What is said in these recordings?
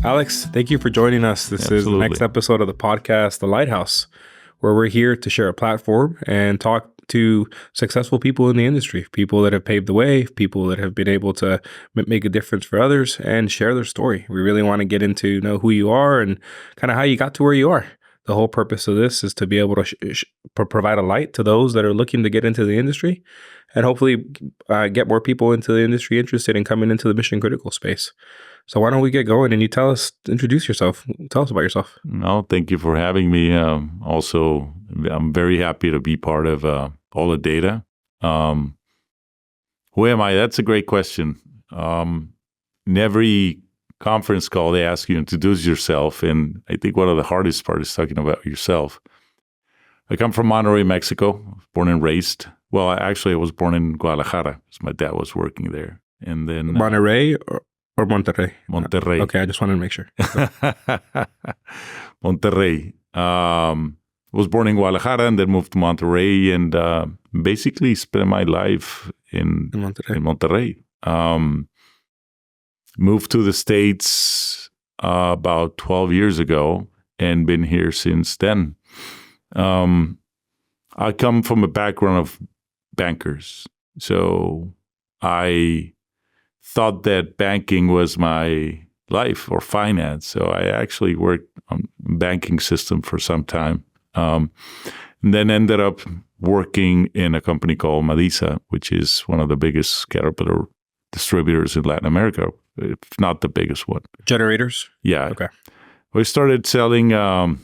Alex, thank you for joining us. This is the next episode of the podcast, The Lighthouse, where we're here to share a platform and talk to successful people in the industry, people that have paved the way, people that have been able to make a difference for others and share their story. We really want to get into know who you are and kind of how you got to where you are. The whole purpose of this is to be able to provide a light to those that are looking to get into the industry and hopefully get more people into the industry interested in coming into the mission critical space. So why don't we get going and you introduce yourself. Tell us about yourself. No, thank you for having me. Also, I'm very happy to be part of all the data. Who am I? That's a great question. In every conference call, they ask you to introduce yourself. And I think one of the hardest part is talking about yourself. I come from Monterrey, Mexico, born and raised. Well, I was born in Guadalajara because my dad was working there. And then Monterrey or Monterrey? Monterrey. Okay, I just wanted to make sure. Monterrey. Was born in Guadalajara and then moved to Monterrey and basically spent my life in Monterrey. Moved to the States about 12 years ago and been here since then. I come from a background of bankers. So I thought that banking was my life or finance. So I actually worked on the banking system for some time. And then ended up working in a company called Madisa, which is one of the biggest Caterpillar distributors in Latin America, if not the biggest one. Generators? Yeah. Okay. We started selling or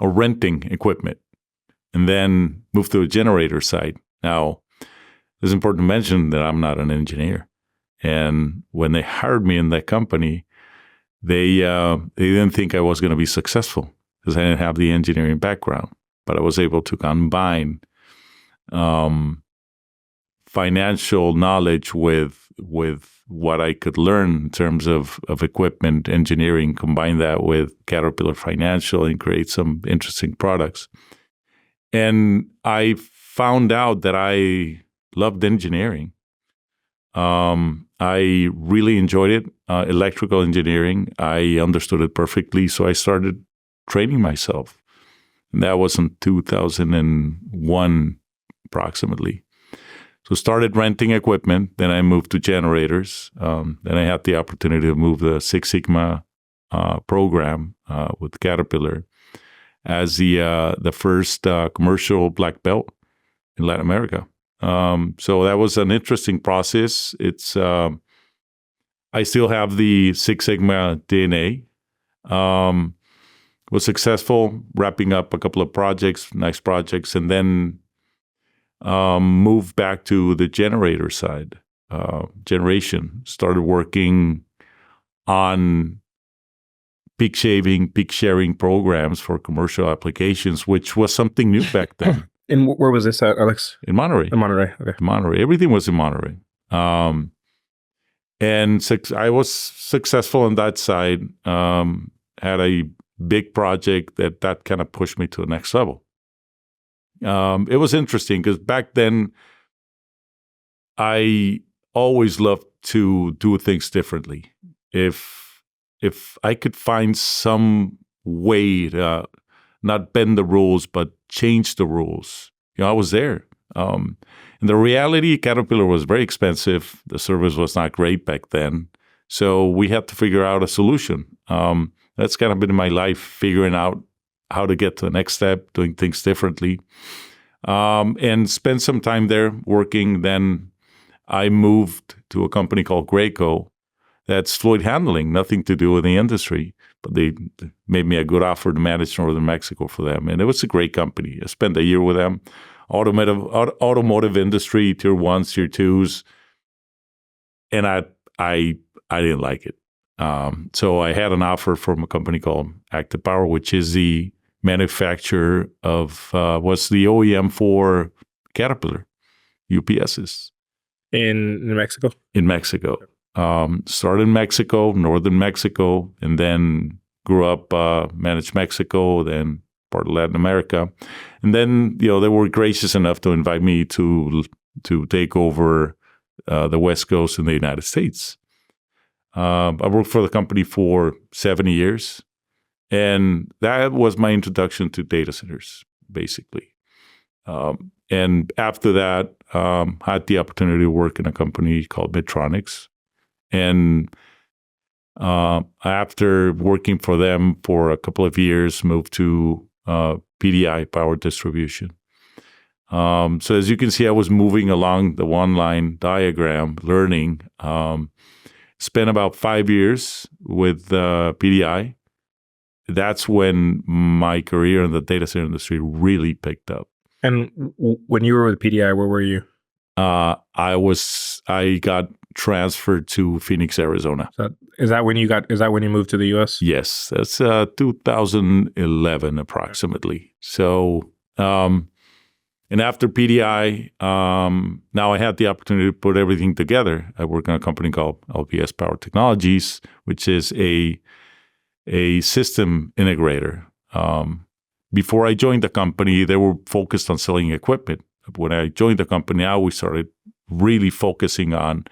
renting equipment and then moved to a generator side. Now, it's important to mention that I'm not an engineer. And when they hired me in that company, they didn't think I was going to be successful because I didn't have the engineering background. But I was able to combine financial knowledge with what I could learn in terms of equipment engineering, combine that with Caterpillar Financial and create some interesting products. And I found out that I loved engineering. I really enjoyed it. Electrical engineering, I understood it perfectly. So I started training myself. And that was in 2001, approximately. So started renting equipment. Then I moved to generators. Then I had the opportunity to move the Six Sigma program with Caterpillar as the first commercial black belt in Latin America. So that was an interesting process. It's I still have the Six Sigma DNA. Was successful wrapping up a couple of nice projects, and then moved back to the generator side. Generation started working on peak sharing programs for commercial applications, which was something new back then. And where was this at, Alex? In Monterrey. In Monterrey, okay. Monterrey. Everything was in Monterrey. And I was successful on that side. Had a big project that kind of pushed me to the next level. It was interesting because back then, I always loved to do things differently. If I could find some way to not bend the rules, but change the rules, I was there. And the reality, Caterpillar was very expensive. The service was not great back then. So we had to figure out a solution. That's kind of been my life, figuring out how to get to the next step, doing things differently, and spent some time there working. Then I moved to a company called Graco that's fluid handling, nothing to do with the industry, but they made me a good offer to manage Northern Mexico for them. And it was a great company. I spent a year with them, automotive industry, tier 1s, tier 2s, and I didn't like it. So I had an offer from a company called Active Power, which is the manufacturer of, was the OEM for Caterpillar, UPSs. In Mexico? In Mexico. Started in Mexico, northern Mexico, and then grew up, managed Mexico, then part of Latin America. And then, they were gracious enough to invite me to take over the West Coast in the United States. I worked for the company for 7 years, and that was my introduction to data centers, basically. And after that, I had the opportunity to work in a company called Medtronics. And after working for them for a couple of years, moved to PDI, Power Distribution. So as you can see, I was moving along the one-line diagram, learning. Spent about 5 years with PDI. That's when my career in the data center industry really picked up. And when you were with PDI, where were you? I got transferred to Phoenix, Arizona. Is that when you moved to the US? Yes, that's 2011 approximately. So, and after PDI, now I had the opportunity to put everything together. I work in a company called LPS Power Technologies, which is a system integrator. Before I joined the company, they were focused on selling equipment. When I joined the company, now we started really focusing on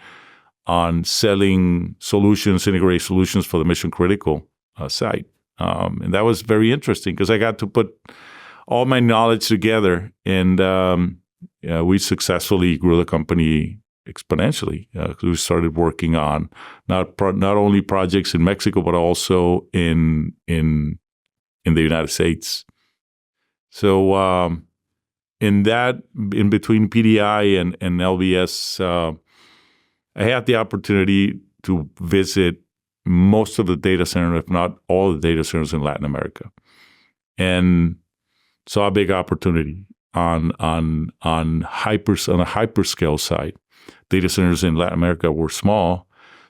selling solutions, integrated solutions for the mission critical side. And that was very interesting because I got to put all my knowledge together, and we successfully grew the company exponentially. We started working on not only projects in Mexico, but also in the United States. So in between PDI and LBS, I had the opportunity to visit most of the data centers, if not all the data centers in Latin America, and saw a big opportunity on a hyperscale side. Data centers in Latin America were small,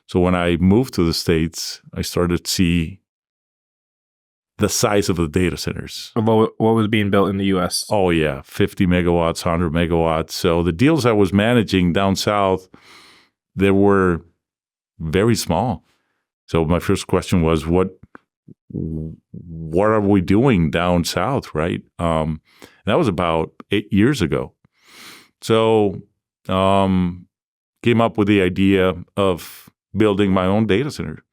so when I moved to the States, I started to see the size of the data centers. What was being built in the U.S.? Oh yeah, 50 megawatts, 100 megawatts. So the deals I was managing down south, they were very small. So my first question was, what are we doing down south, right? That was about 8 years ago. So came up with the idea of building my own data center.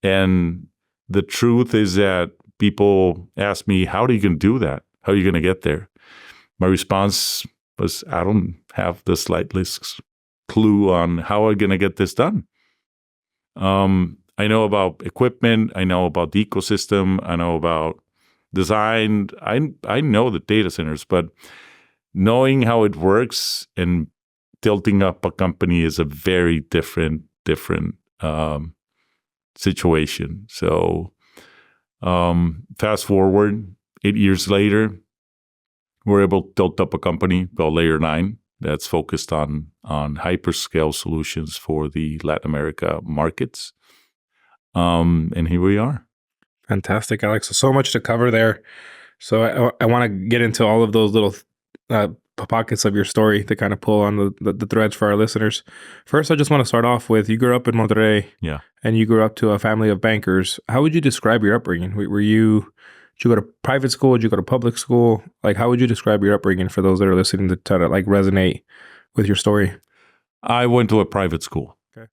And the truth is that people ask me, how are you going to do that? How are you going to get there? My response was, I don't have the slightest clue on how I'm going to get this done. I know about equipment. I know about the ecosystem. I know about design. I know the data centers, but knowing how it works and tilting up a company is a very different situation. So fast forward 8 years later, we're able to tilt up a company called Layer 9 that's focused on hyperscale solutions for the Latin America markets. And here we are. Fantastic, Alex. So much to cover there. So I want to get into all of those little pockets of your story to kind of pull on the threads for our listeners. First, I just want to start off with, you grew up in Monterrey. Yeah. And you grew up to a family of bankers. How would you describe your upbringing? Did you go to private school? Did you go to public school? Like, how would you describe your upbringing for those that are listening to try to like resonate with your story? I went to a private school. Okay.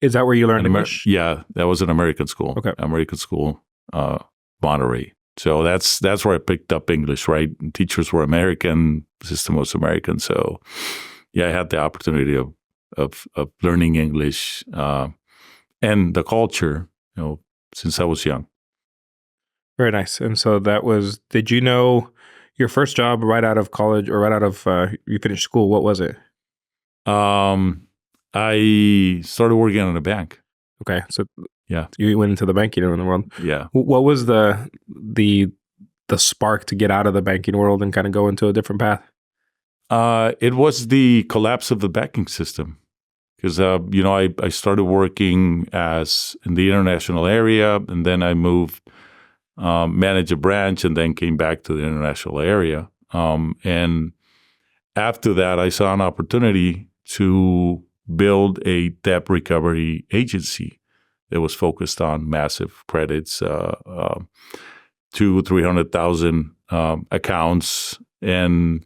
Is that where you learned English? Yeah, that was an American school. Okay. American school, Monterey. So that's where I picked up English, right? Teachers were American, system was American. So yeah, I had the opportunity of learning English and the culture, since I was young. Very nice. And so did you know your first job right out of college or right out of you finished school? What was it? I started working in a bank. Okay. So yeah, you went into the banking in the world. Yeah. What was the spark to get out of the banking world and kind of go into a different path? It was the collapse of the banking system. Because, I started working in the international area, and then I moved, managed a branch, and then came back to the international area. And after that, I saw an opportunity to build a debt recovery agency that was focused on massive credits, 200,000-300,000 accounts, and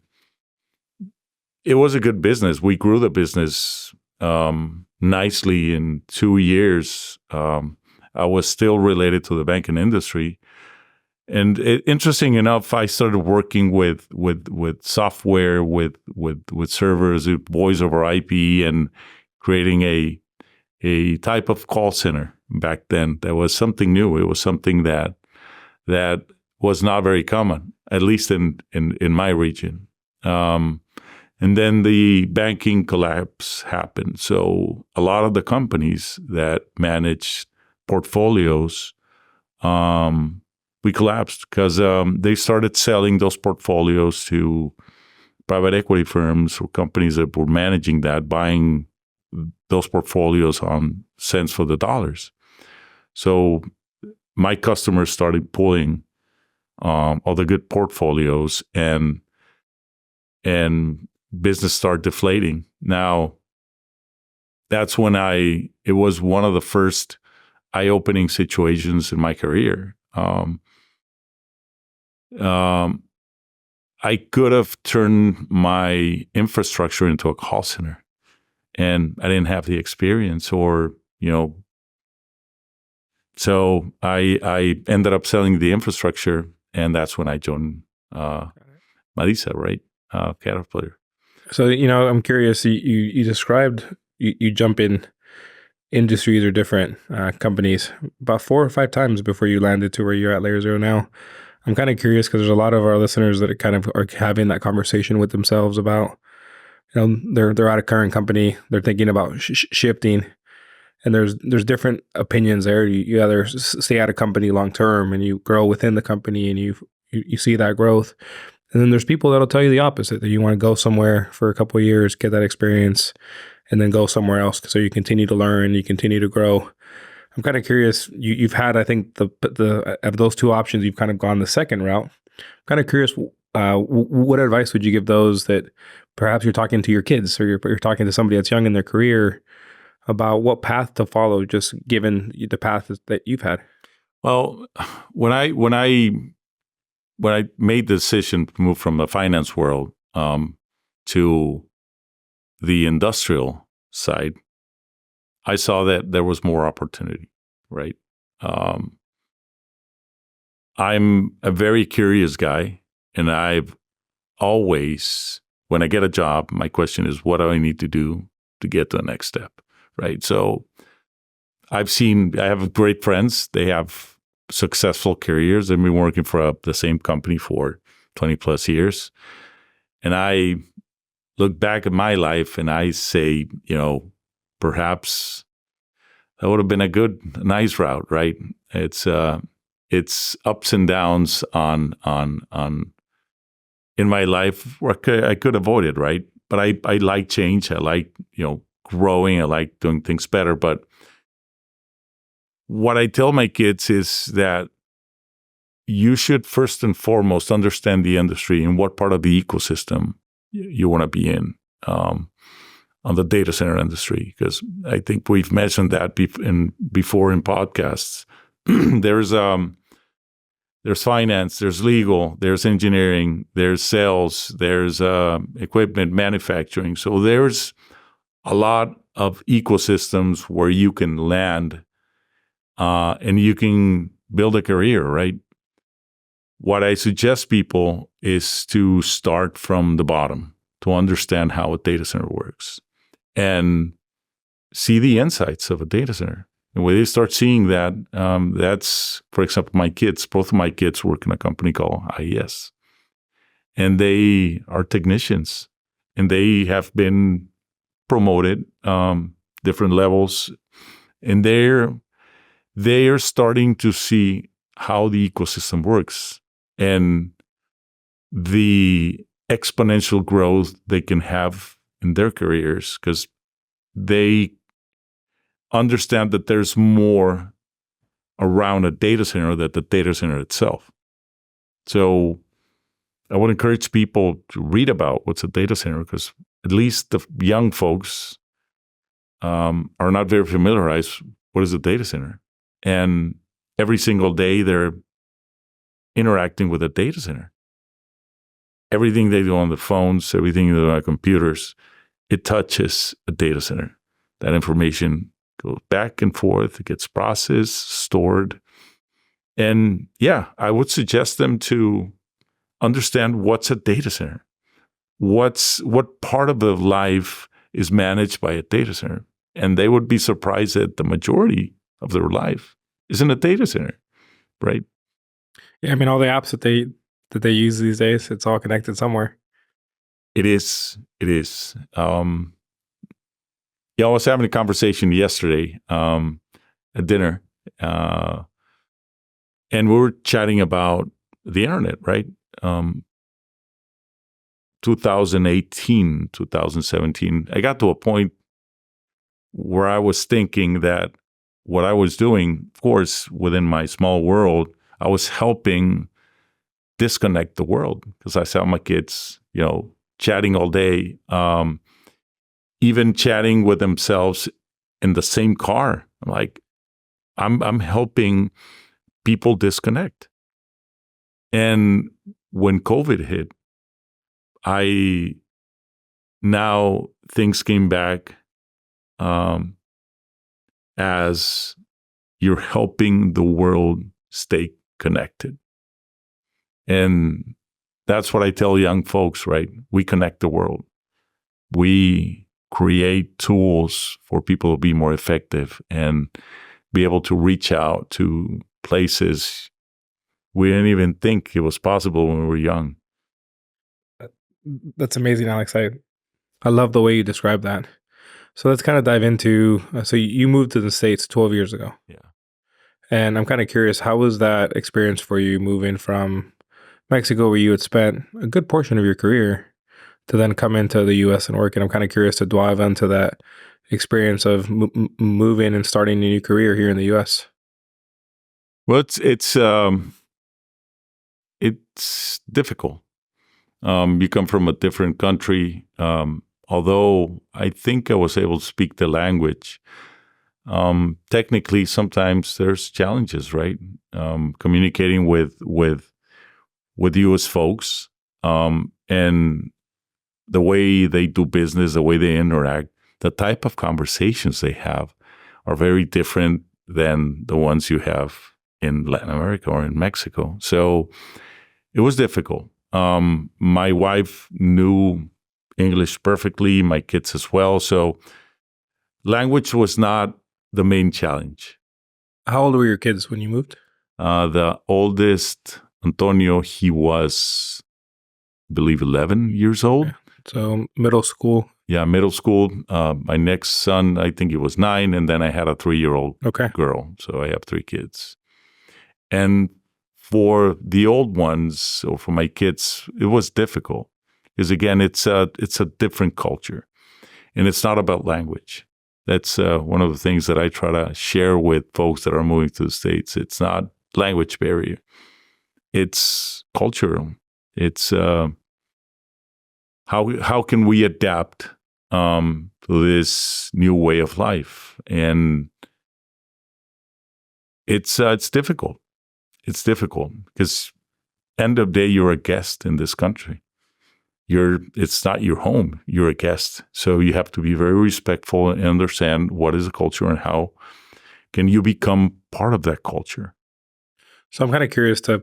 it was a good business. We grew the business nicely in 2 years. I was still related to the banking industry. And interesting enough, I started working with software, with servers, with voice over IP, and creating a type of call center back then. That was something new. It was something that was not very common, at least in my region. And then the banking collapse happened. So a lot of the companies that managed portfolios, we collapsed because they started selling those portfolios to private equity firms or companies that were managing that, buying those portfolios on cents for the dollars. So my customers started pulling all the good portfolios, and business started deflating. Now, that's when it was one of the first eye-opening situations in my career. I could have turned my infrastructure into a call center, and I didn't have the experience, so I ended up selling the infrastructure, and that's when I joined Marisa, right? Caterpillar. So, I'm curious, you described, you jump in industries or different companies about 4 or 5 times before you landed to where you're at Layer Zero now. I'm kind of curious because there's a lot of our listeners that kind of are having that conversation with themselves about, they're at a current company, they're thinking about shifting, and there's different opinions there. You either stay at a company long term and you grow within the company and you see that growth. And then there's people that'll tell you the opposite, that you want to go somewhere for a couple of years, get that experience, and then go somewhere else so you continue to learn, you continue to grow. I'm kind of curious, you've had, I think, the of those two options, you've kind of gone the second route. I'm kind of curious, what advice would you give those that perhaps you're talking to your kids or you're talking to somebody that's young in their career about what path to follow, just given the path that you've had? Well, when I made the decision to move from the finance world to the industrial side, I saw that there was more opportunity, right? I'm a very curious guy, and I've always, when I get a job, my question is, what do I need to do to get to the next step, right? So I have great friends. They have successful careers. They've been working for the same company for 20 plus years. And I look back at my life and I say, perhaps that would have been a nice route, right? It's ups and downs on in my life where I could avoid it, right? But I like change. I like, growing. I like doing things better. But what I tell my kids is that you should first and foremost understand the industry and what part of the ecosystem you want to be in on the data center industry, because I think we've mentioned that before in podcasts. There's finance, there's legal, there's engineering, there's sales, there's equipment manufacturing. So there's a lot of ecosystems where you can land and you can build a career, right? What I suggest people is to start from the bottom, to understand how a data center works and see the insights of a data center. And when they start seeing that, that's, for example, both of my kids work in a company called IES. And they are technicians. And they have been promoted different levels. And they are starting to see how the ecosystem works and the exponential growth they can have in their careers, because they understand that there's more around a data center than the data center itself. So I would encourage people to read about what's a data center, because at least the young folks are not very familiarized what is a data center. And every single day they're interacting with a data center. Everything they do on the phones, everything they do on computers, it touches a data center. That information goes back and forth. It gets processed, stored. And yeah, I would suggest them to understand what's a data center. What part of the life is managed by a data center? And they would be surprised that the majority of their life is in a data center, right? Yeah, I mean, all the apps that they use these days, it's all connected somewhere. It is. It is. Yeah, I was having a conversation yesterday at dinner, and we were chatting about the internet, right? 2018, 2017, I got to a point where I was thinking that what I was doing, of course, within my small world, I was helping disconnect the world because I saw my kids, chatting all day, even chatting with themselves in the same car. I'm like, I'm helping people disconnect. And when COVID hit, now things came back as you're helping the world stay connected. And that's what I tell young folks, right? We connect the world. We create tools for people to be more effective and be able to reach out to places we didn't even think it was possible when we were young. That's amazing, Alex. I love the way you describe that. So let's kind of dive into, so you moved to the States 12 years ago. Yeah. And I'm kind of curious, how was that experience for you moving from Mexico, where you had spent a good portion of your career, to then come into the US and work? And I'm kind of curious to dive into that experience of moving and starting a new career here in the US. Well, it's difficult. You come from a different country. Although I think I was able to speak the language, technically sometimes there's challenges, right? Communicating with U.S. folks, and the way they do business, the way they interact, the type of conversations they have are very different than the ones you have in Latin America or in Mexico. So it was difficult. My wife knew English perfectly, my kids as well. So language was not the main challenge. How old were your kids when you moved? The oldest, Antonio, he was, I believe, 11 years old. Okay. So middle school. Yeah, middle school. My next son, I think he was 9. And then I had a 3-year-old girl. So I have 3 kids. And for the old ones, or for my kids, it was difficult. Because again, it's a different culture, and it's not about language. That's one of the things that I try to share with folks that are moving to the States. It's not language barrier. It's cultural. It's how can we adapt to this new way of life, and it's difficult. It's difficult because end of day, you're a guest in this country. It's not your home. You're a guest. So you have to be very respectful and understand what is the culture and how can you become part of that culture. So I'm kind of curious to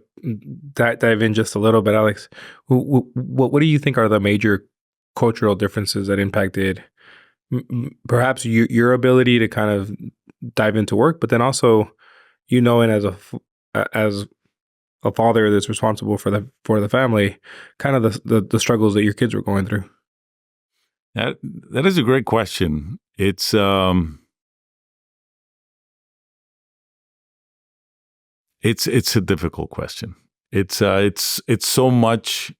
dive in just a little bit, Alex. What do you think are the major cultural differences that impacted perhaps your ability to kind of dive into work, but then also, and as a father that's responsible for the family, kind of the struggles that your kids were going through? That is a great question. It's a difficult question. It's so much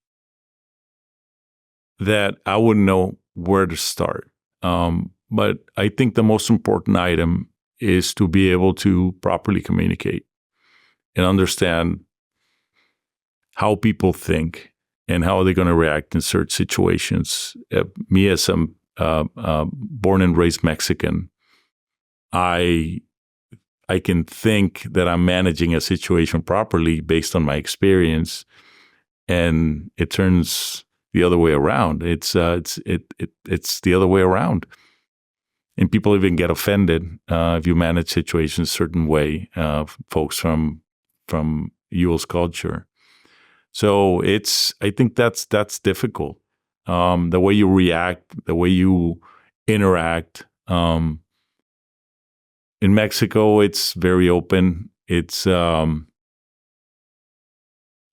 that I wouldn't know where to start. But I think the most important item is to be able to properly communicate and understand how people think and how they're going to react in certain situations. Me, as I'm born and raised Mexican, I can think that I'm managing a situation properly based on my experience, and it turns the other way around. It's the other way around, and people even get offended if you manage situations a certain way, folks from U.S. culture. So I think that's difficult. The way you react, the way you interact. In Mexico, it's very open. It's I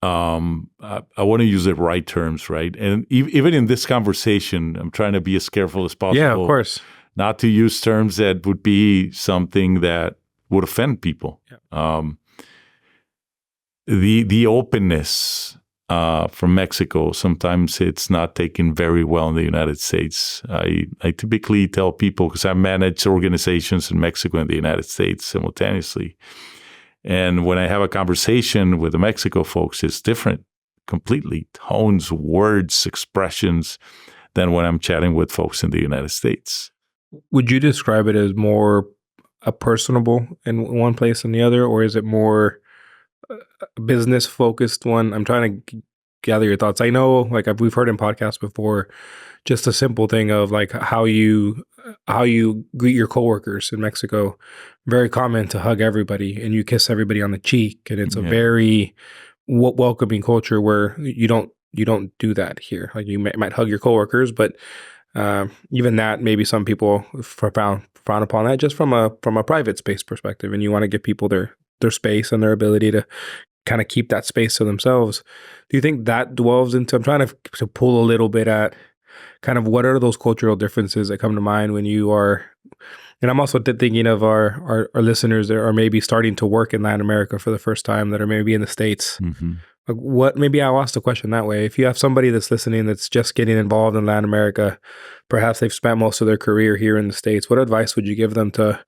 want to use the right terms, right? And even in this conversation, I'm trying to be as careful as possible. Yeah, of course. Not to use terms that would be something that would offend people. Yeah. The openness from Mexico, sometimes it's not taken very well in the United States. I typically tell people, because I manage organizations in Mexico and the United States simultaneously. And when I have a conversation with the Mexico folks, it's different completely. Tones, words, expressions than when I'm chatting with folks in the United States. Would you describe it as more a personable in one place than the other, or is it more a business focused one? I'm trying to gather your thoughts. I know, like we've heard in podcasts before, just a simple thing of like how you greet your coworkers in Mexico. Very common to hug everybody and you kiss everybody on the cheek, and it's a very welcoming culture where you don't do that here. Like you might hug your coworkers, but even that, maybe some people frown upon that just from a private space perspective, and you want to give people their space and their ability to kind of keep that space to themselves. Do you think that dwells into? I'm trying to pull a little bit at kind of what are those cultural differences that come to mind when you are. And I'm also thinking of our listeners that are maybe starting to work in Latin America for the first time, that are maybe in the States. Mm-hmm. Like maybe I'll ask the question that way. If you have somebody that's listening that's just getting involved in Latin America, perhaps they've spent most of their career here in the States, what advice would you give them to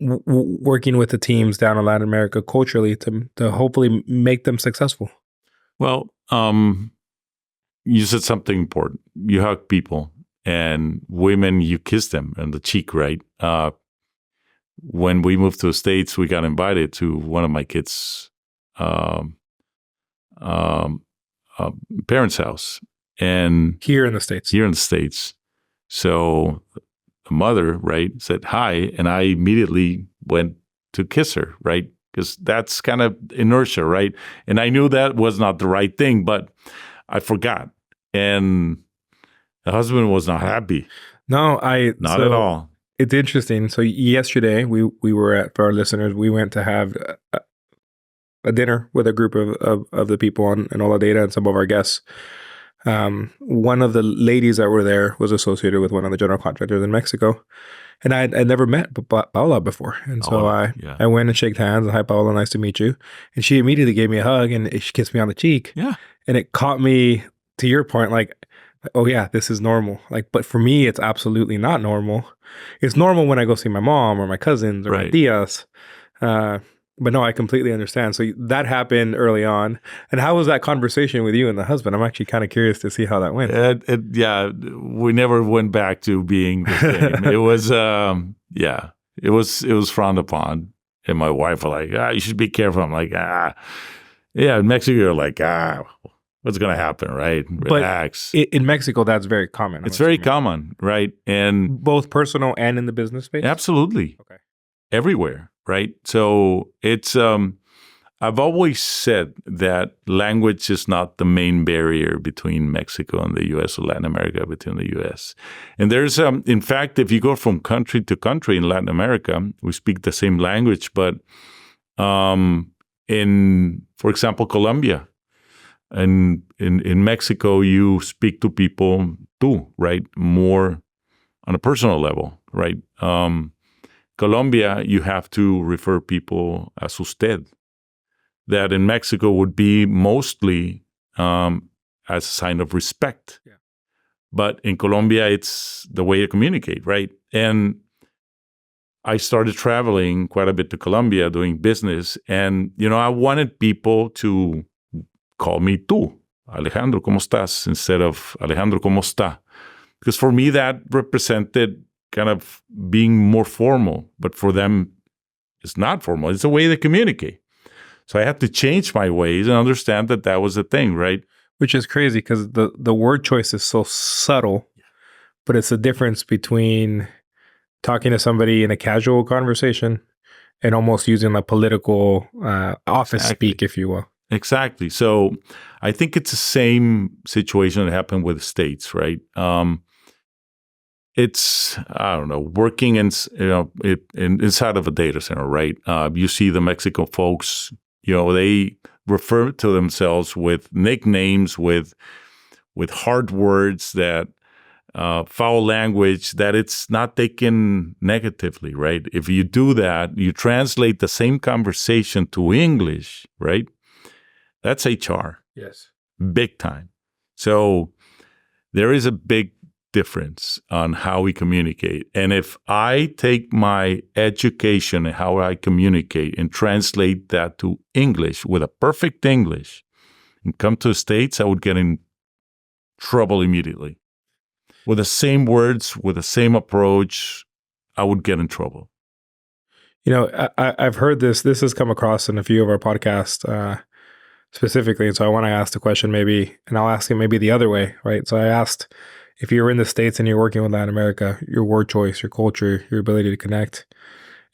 working with the teams down in Latin America culturally to hopefully make them successful? Well, you said something important. You hug people, and women, you kiss them on the cheek, right? When we moved to the States, we got invited to one of my kids' parents' house, and here in the States. So the mother, right, said hi, and I immediately went to kiss her, right? Because that's kind of inertia, right? And I knew that was not the right thing, but I forgot. And the husband was not happy. No, not at all. It's interesting. So yesterday we were for our listeners, we went to have a dinner with a group of the people on Ola Data and some of our guests. One of the ladies that were there was associated with one of the general contractors in Mexico. And I'd never met Paola before. And so I went and shook hands. Hi, Paola, nice to meet you. And she immediately gave me a hug and she kissed me on the cheek. Yeah. And it caught me, to your point, like, oh yeah, this is normal. Like, but for me, it's absolutely not normal. It's normal when I go see my mom or my cousins or my tias. But no, I completely understand. So that happened early on. And how was that conversation with you and the husband? I'm actually kind of curious to see how that went. We never went back to being the same. It was, it was frowned upon. And my wife was like, you should be careful. I'm like, yeah, in Mexico, you're like, what's going to happen, right? Relax. But in Mexico, that's very common. It's very common, right? And both personal and in the business space? Absolutely. Okay. Everywhere, right? So it's, I've always said that language is not the main barrier between Mexico and the U.S. or Latin America between the U.S. And there's, in fact, if you go from country to country in Latin America, we speak the same language, but in, for example, Colombia, and in Mexico, you speak to people too, right? More on a personal level, right? Colombia, you have to refer people as usted. That in Mexico would be mostly as a sign of respect. Yeah. But in Colombia, it's the way to communicate, right? And I started traveling quite a bit to Colombia doing business. And, I wanted people to call me tú, Alejandro, ¿cómo estás? Instead of Alejandro, ¿cómo está? Because for me, that represented kind of being more formal. But for them, it's not formal. It's a way they communicate. So I had to change my ways and understand that that was a thing, right? Which is crazy because the word choice is so subtle, but it's the difference between talking to somebody in a casual conversation and almost using like political office speak, if you will. Exactly. So I think it's the same situation that happened with the states, right? It's, I don't know, working inside of a data center, right? You see the Mexican folks, they refer to themselves with nicknames, with hard words, that foul language, that it's not taken negatively, right? If you do that, you translate the same conversation to English, right? That's HR. Yes. Big time. So there is a big difference on how we communicate. And if I take my education and how I communicate and translate that to English with a perfect English and come to the States, I would get in trouble immediately. With the same words, with the same approach, I would get in trouble. I've heard this. This has come across in a few of our podcasts specifically. And so I want to ask the question maybe, and I'll ask it maybe the other way, right? So I asked, if you're in the States and you're working with Latin America, your word choice, your culture, your ability to connect,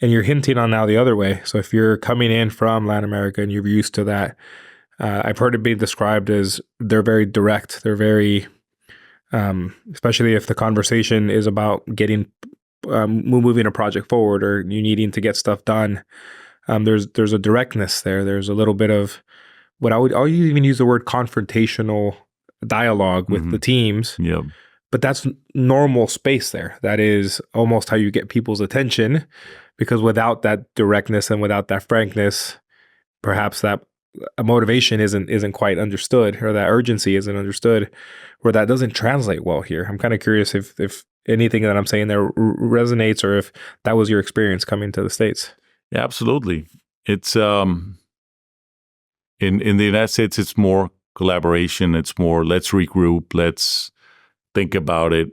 and you're hinting on now the other way. So if you're coming in from Latin America and you're used to that, I've heard it being described as they're very direct. They're very, especially if the conversation is about moving a project forward or you needing to get stuff done. There's a directness there. There's a little bit of I'll even use the word confrontational dialogue with the teams. Yeah. But that's normal space there. That is almost how you get people's attention, because without that directness and without that frankness, perhaps that motivation isn't quite understood, or that urgency isn't understood, or that doesn't translate well here. I'm kind of curious if anything that I'm saying there resonates, or if that was your experience coming to the States. Yeah, absolutely. It's in the United States, it's more collaboration. It's more, let's regroup, let's think about it.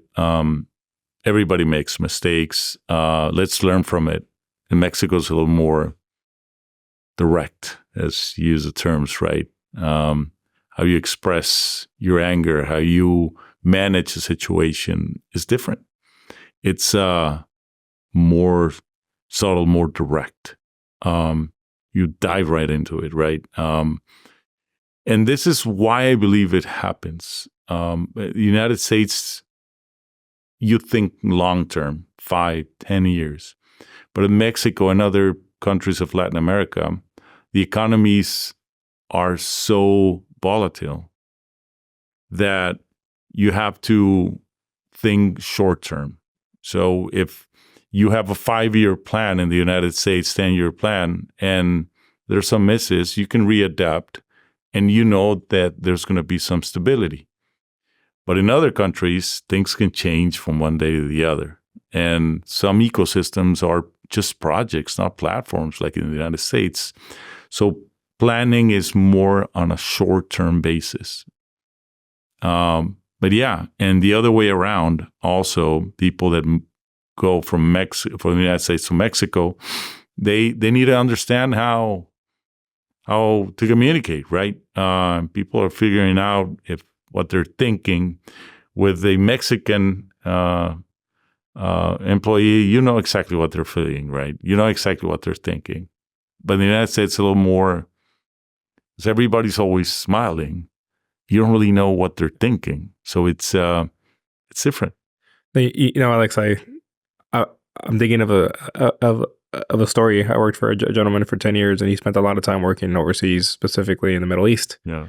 Everybody makes mistakes. Let's learn from it. In Mexico, it's a little more direct, as you use the terms, right? How you express your anger, how you manage a situation is different. It's more subtle, more direct. You dive right into it, right? And this is why I believe it happens. The United States, you think long-term, 5, 10 years. But in Mexico and other countries of Latin America, the economies are so volatile that you have to think short-term. So if you have a 5-year plan in the United States, 10-year plan, and there's some misses, you can readapt, and you know that there's going to be some stability. But in other countries, things can change from one day to the other. And some ecosystems are just projects, not platforms like in the United States. So planning is more on a short-term basis. But yeah, and the other way around, also, people that go from the United States to Mexico, they need to understand how to communicate, right? People are figuring out what they're thinking. With a Mexican employee, you know exactly what they're feeling, right? You know exactly what they're thinking. But in the United States, it's a little more, because everybody's always smiling. You don't really know what they're thinking. So it's different. Alex, I'm thinking of a story. I worked for a gentleman for 10 years, and he spent a lot of time working overseas, specifically in the Middle East. Yeah.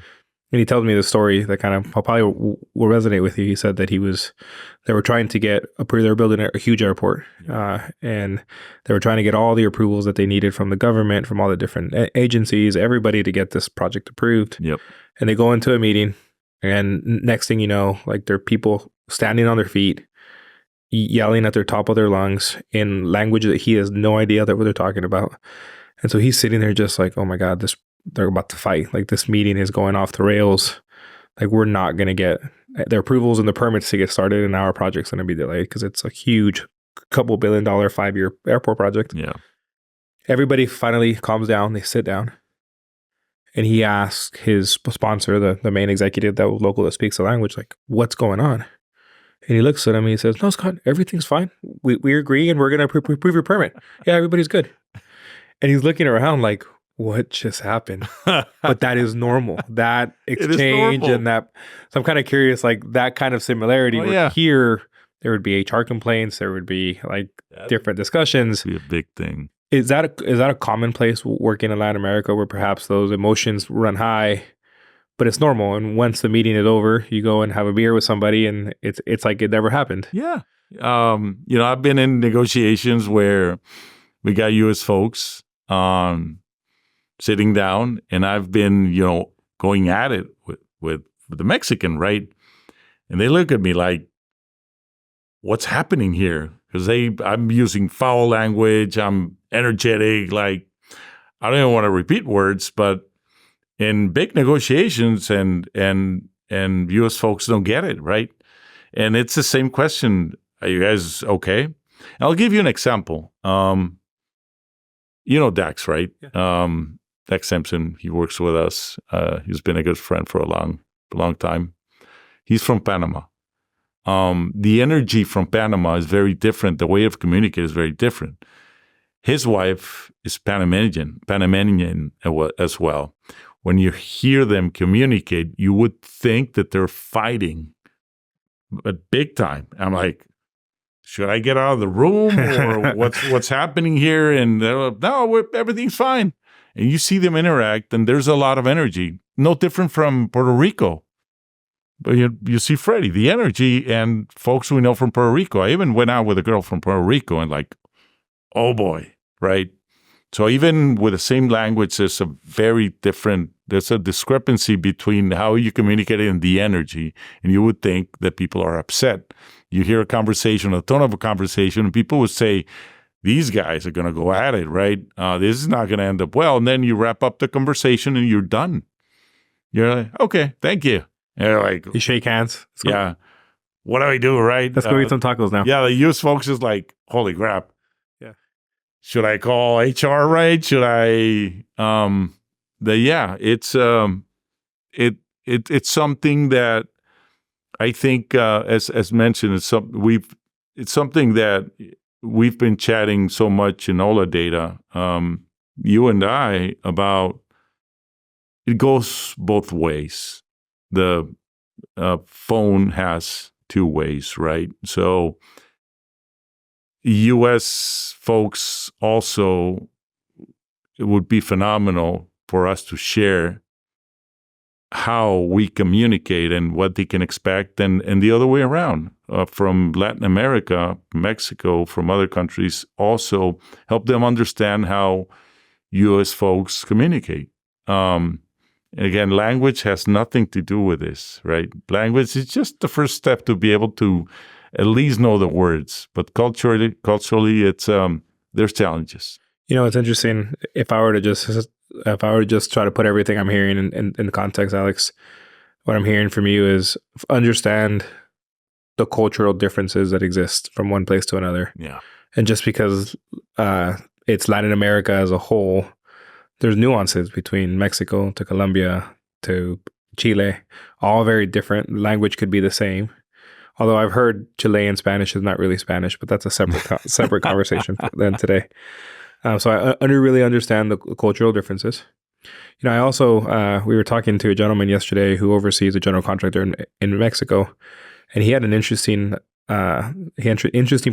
And he tells me the story that kind of probably will resonate with you. He said that they were trying to get they were building a huge airport, and they were trying to get all the approvals that they needed from the government, from all the different agencies, everybody, to get this project approved. Yep. And they go into a meeting, and next thing you know, like, there are people standing on their feet, yelling at their top of their lungs in language that he has no idea that what they're talking about. And so he's sitting there just like, oh my God, they're about to fight. Like, this meeting is going off the rails. Like, we're not going to get their approvals and the permits to get started, and our project's going to be delayed because it's a huge couple $1 billion 5-year airport project. Yeah. Everybody finally calms down. They sit down. And he asks his sponsor, the main executive that was local that speaks the language, like, what's going on? And he looks at him and he says, "No, Scott, everything's fine. We agree and we're going to approve your permit. Yeah, everybody's good." And he's looking around like, what just happened? But that is normal. That exchange and that. So I'm kind of curious, like that kind of similarity where here there would be HR complaints, there would be like different discussions. Be a big thing. Is that a commonplace working in Latin America where perhaps those emotions run high, but it's normal? And once the meeting is over, you go and have a beer with somebody, and it's like it never happened. Yeah. I've been in negotiations where we got U.S. folks sitting down, and I've been, going at it with the Mexican, right? And they look at me like, what's happening here? Because I'm using foul language, I'm energetic, like I don't even want to repeat words, but in big negotiations and U.S. folks don't get it, right? And it's the same question. Are you guys okay? I'll give you an example. Dax, right? Yeah. Dax Simpson, he works with us. He's been a good friend for a long time. He's from Panama. The energy from Panama is very different. The way of communicating is very different. His wife is Panamanian as well. When you hear them communicate, you would think that they're fighting, but big time. I'm like, should I get out of the room or what's happening here? And no, everything's fine. And you see them interact, and there's a lot of energy. No different from Puerto Rico. But you see Freddie, the energy, and folks we know from Puerto Rico. I even went out with a girl from Puerto Rico, and like, oh boy, right? So even with the same language, there's a discrepancy between how you communicate and the energy. And you would think that people are upset. You hear a conversation, a tone of a conversation, and people would say, these guys are going to go at it, right? This is not going to end up well. And then you wrap up the conversation and you're done. You're like, okay, thank you. And you're like, you shake hands. Yeah. What do I do, right? Let's go eat some tacos now. Yeah, the US folks is like, holy crap. Yeah. Should I call HR, right? Should I it's something that I think as mentioned, it's something that we've been chatting so much in all the data, you and I, about it goes both ways. The phone has two ways, right? So U.S. folks also, it would be phenomenal for us to share how we communicate and what they can expect, and the other way around, from Latin America, Mexico, from other countries, also help them understand how U.S. folks communicate. Again, language has nothing to do with this, right? Language is just the first step to be able to at least know the words, but culturally, it's there's challenges. It's interesting. If I were to just try to put everything I'm hearing in context, Alex, what I'm hearing from you is understand the cultural differences that exist from one place to another. Yeah. And just because it's Latin America as a whole, there's nuances between Mexico to Colombia to Chile, all very different. Language could be the same. Although I've heard Chilean Spanish is not really Spanish, but that's a separate conversation than today. So I really understand the cultural differences. I also, we were talking to a gentleman yesterday who oversees a general contractor in Mexico, and he had an interesting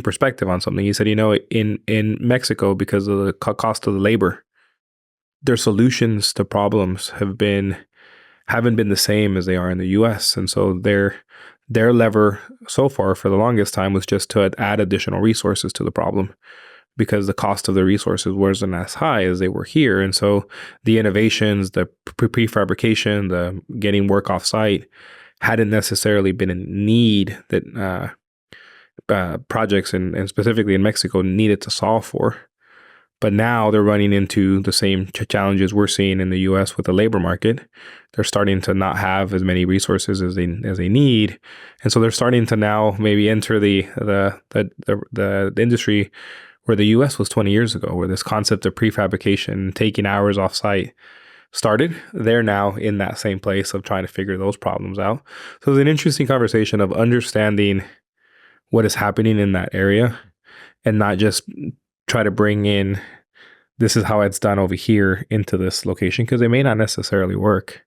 perspective on something. He said, in Mexico, because of the cost of the labor, their solutions to problems haven't been the same as they are in the U.S. And so their lever so far for the longest time was just to add additional resources to the problem, because the cost of the resources wasn't as high as they were here. And so the innovations, the prefabrication, the getting work off site hadn't necessarily been a need that projects and specifically in Mexico needed to solve for. But now they're running into the same challenges we're seeing in the U.S. with the labor market. They're starting to not have as many resources as they need, and so they're starting to now maybe enter the industry where the U.S. was 20 years ago, where this concept of prefabrication, taking hours off site, started. They're now in that same place of trying to figure those problems out. So it's an interesting conversation of understanding what is happening in that area and not just try to bring in, this is how it's done over here into this location, because it may not necessarily work.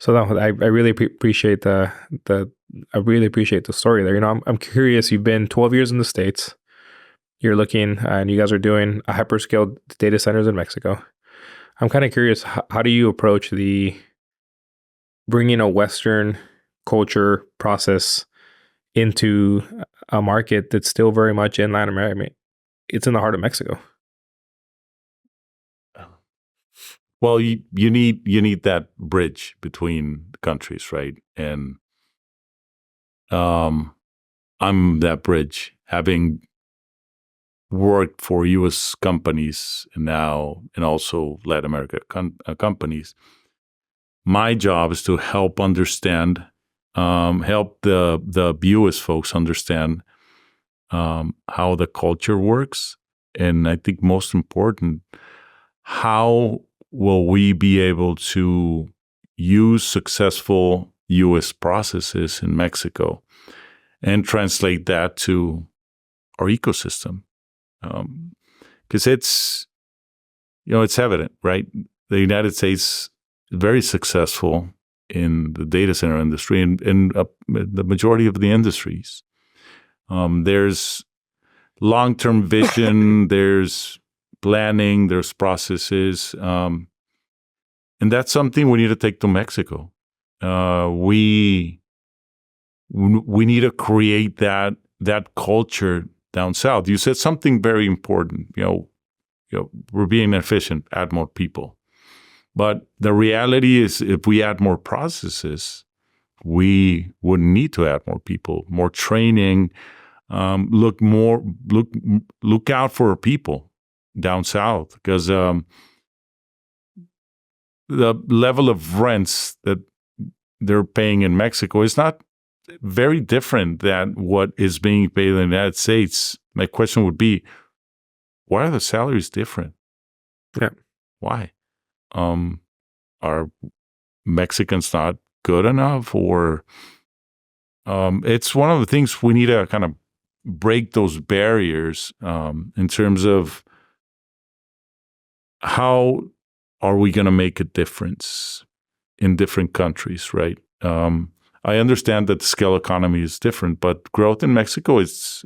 So I really appreciate I really appreciate the story there. I'm curious. You've been 12 years in the States. You're looking, and you guys are doing a hyperscale data centers in Mexico. I'm kind of curious. How do you approach the bringing a Western culture process into a market that's still very much in Latin America? I mean, it's in the heart of Mexico. Well, you need that bridge between the countries, right? And I'm that bridge, having worked for U.S. companies and also Latin America companies. My job is to help understand, help the U.S. folks understand how the culture works, and I think most important, how will we be able to use successful U.S. processes in Mexico and translate that to our ecosystem? Because it's evident, right? The United States is very successful in the data center industry and the majority of the industries. There's long-term vision, there's planning, there's processes, and that's something we need to take to Mexico. We need to create that culture down south. You said something very important. We're being efficient, add more people. But the reality is, if we add more processes, we wouldn't need to add more people, more training. Look out for people down south, because the level of rents that they're paying in Mexico is not very different than what is being paid in the United States. My question would be, why are the salaries different? Yeah. Why? Are Mexicans not good enough? Or it's one of the things we need to kind of break those barriers in terms of how are we going to make a difference in different countries, right? I understand that the scale economy is different, but growth in Mexico it's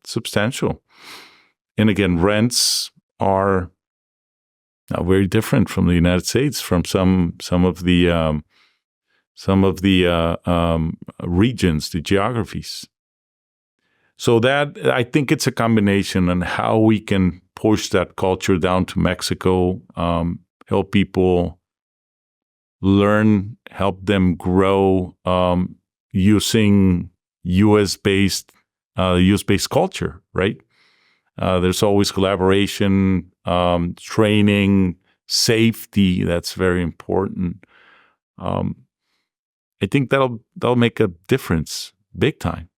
substantial. And again, rents are very different from the United States, from some of the regions, the geographies. So that, I think it's a combination on how we can push that culture down to Mexico, help people learn, help them grow using US-based culture, right? There's always collaboration, training, safety. That's very important. I think that'll make a difference, big time.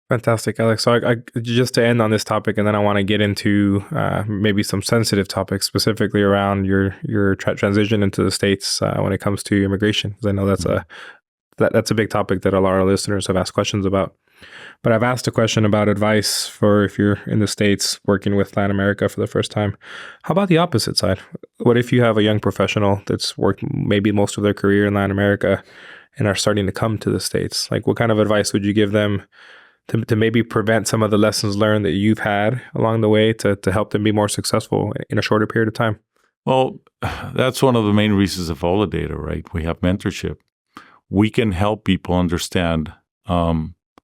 Fantastic, Alex. So I just to end on this topic, and then I want to get into maybe some sensitive topics, specifically around your transition into the States when it comes to immigration, because I know that's a big topic that a lot of listeners have asked questions about. But I've asked a question about advice for if you're in the States working with Latin America for the first time. How about the opposite side? What if you have a young professional that's worked maybe most of their career in Latin America and are starting to come to the States? Like, what kind of advice would you give them to maybe prevent some of the lessons learned that you've had along the way to help them be more successful in a shorter period of time? Well, that's one of the main reasons of Data, right? We have mentorship. We can help people understand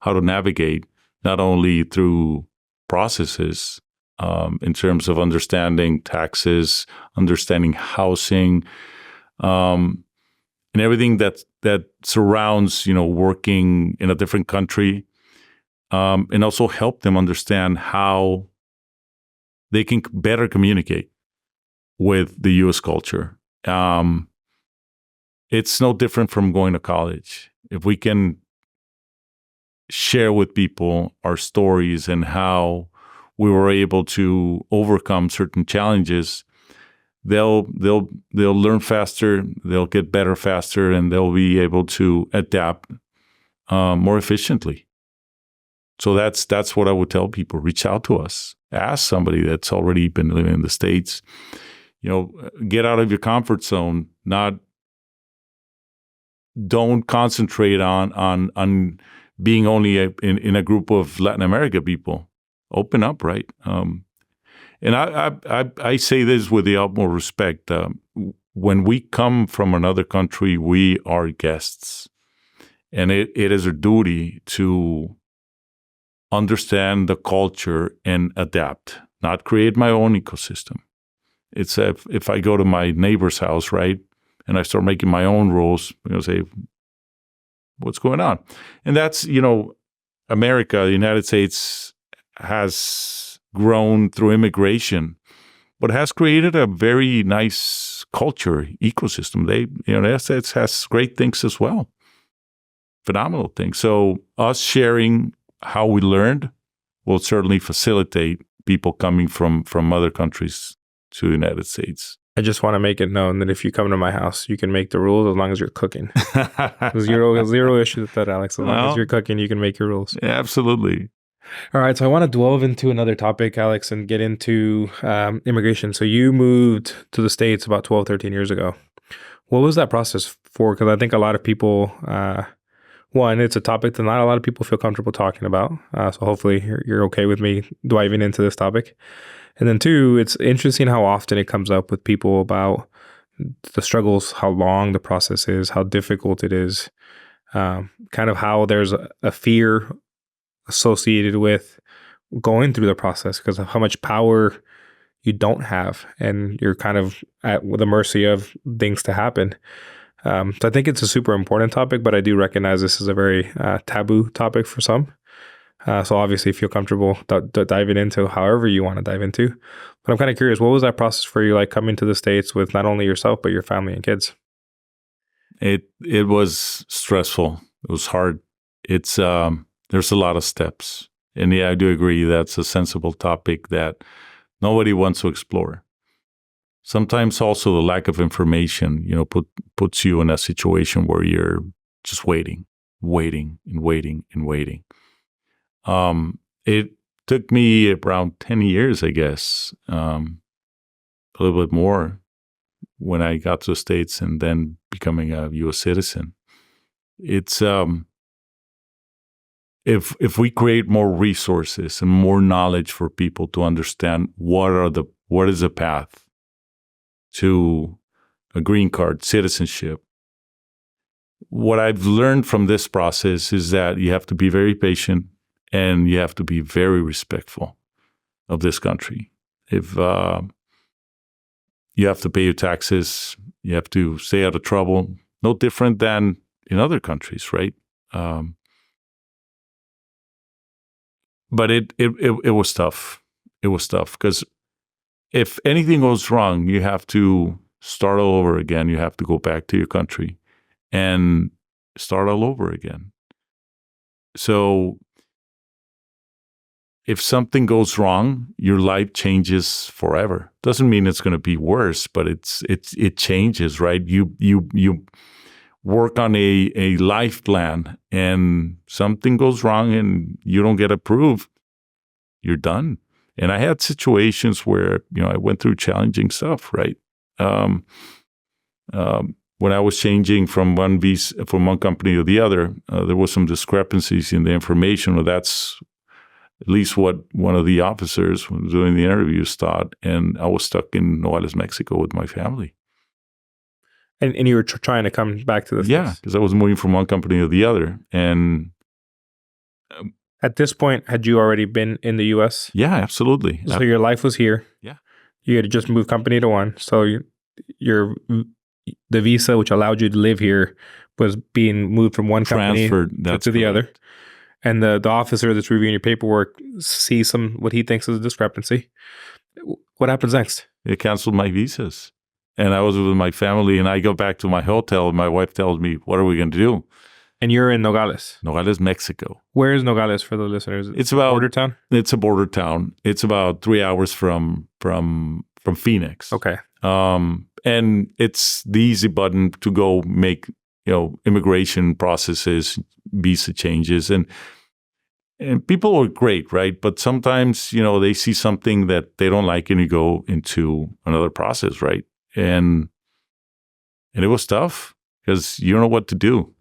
how to navigate, not only through processes in terms of understanding taxes, understanding housing, and everything that surrounds, working in a different country. And also help them understand how they can better communicate with the U.S. culture. It's no different from going to college. If we can share with people our stories and how we were able to overcome certain challenges, they'll learn faster, they'll get better faster, and they'll be able to adapt more efficiently. So that's what I would tell people. Reach out to us. Ask somebody that's already been living in the States. Get out of your comfort zone. Don't concentrate on being only in a group of Latin America people. Open up, right? And I say this with the utmost respect. When we come from another country, we are guests. And it is our duty to understand the culture and adapt, not create my own ecosystem. It's if I go to my neighbor's house, right, and I start making my own rules, say, what's going on? And that's, America, the United States has grown through immigration, but has created a very nice culture ecosystem. It has great things as well. Phenomenal things. So us sharing how we learned will certainly facilitate people coming from other countries to the United States. I just want to make it known that if you come to my house, you can make the rules as long as you're cooking. Zero issue with that, Alex. As long as you're cooking, you can make your rules. Yeah, absolutely. All right. So I want to delve into another topic, Alex, and get into immigration. So you moved to the States about 12, 13 years ago. What was that process for? Because I think a lot of people, one, it's a topic that not a lot of people feel comfortable talking about. So hopefully you're okay with me diving into this topic. And then two, it's interesting how often it comes up with people about the struggles, how long the process is, how difficult it is, kind of how there's a fear associated with going through the process because of how much power you don't have and you're kind of at the mercy of things to happen. So I think it's a super important topic, but I do recognize this is a very taboo topic for some. So obviously feel comfortable diving into however you want to dive into. But I'm kind of curious, what was that process for you like coming to the States with not only yourself, but your family and kids? It was stressful. It was hard. It's there's a lot of steps. And yeah, I do agree that's a sensible topic that nobody wants to explore. Sometimes also the lack of information, puts you in a situation where you're just waiting. It took me around 10 years, I guess, a little bit more when I got to the States and then becoming a U.S. citizen. It's if we create more resources and more knowledge for people to understand what is the path to a green card, citizenship. What I've learned from this process is that you have to be very patient and you have to be very respectful of this country. If you have to pay your taxes, you have to stay out of trouble, no different than in other countries, right? But it was tough. It was tough because if anything goes wrong, you have to start all over again. You have to go back to your country and start all over again. So if something goes wrong, your life changes forever. Doesn't mean it's going to be worse, but it changes, right? You work on a life plan and something goes wrong and you don't get approved, you're done. And I had situations where, I went through challenging stuff, right? When I was changing from one company to the other, there was some discrepancies in the information, or that's at least what one of the officers who was doing the interviews thought. And I was stuck in Nogales, Mexico with my family. And you were trying to come back to the States? Yeah, because I was moving from one company to the other. And at this point, had you already been in the U.S.? Yeah, absolutely. So your life was here. Yeah. You had to just move company to one. So the visa, which allowed you to live here, was being moved from one company to the other. And the officer that's reviewing your paperwork sees what he thinks is a discrepancy. What happens next? They canceled my visas. And I was with my family, and I go back to my hotel, and my wife tells me, what are we going to do? And you're in Nogales? Nogales, Mexico. Where is Nogales for the listeners? It's about border town? It's a border town. It's about 3 hours from Phoenix. Okay. And it's the easy button to go make, immigration processes, visa changes. And and people are great, right? But sometimes, they see something that they don't like and you go into another process, right? And it was tough because you don't know what to do.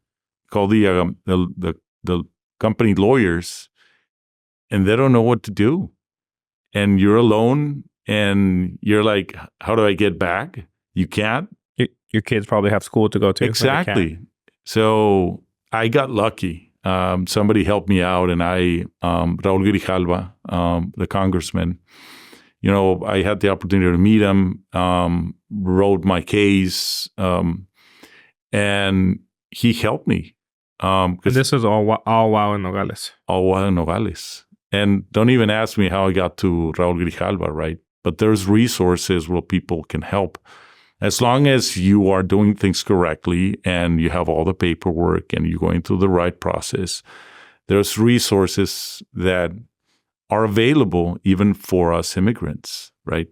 Call the company lawyers and they don't know what to do. And you're alone and you're like, how do I get back? You can't. Your kids probably have school to go to. Exactly. So I got lucky. Somebody helped me out, and Raul Grijalva, the congressman, I had the opportunity to meet him, wrote my case, and he helped me. And this is all while in Nogales. All while in Nogales. And don't even ask me how I got to Raul Grijalva, right? But there's resources where people can help. As long as you are doing things correctly and you have all the paperwork and you're going through the right process, there's resources that are available even for us immigrants, right?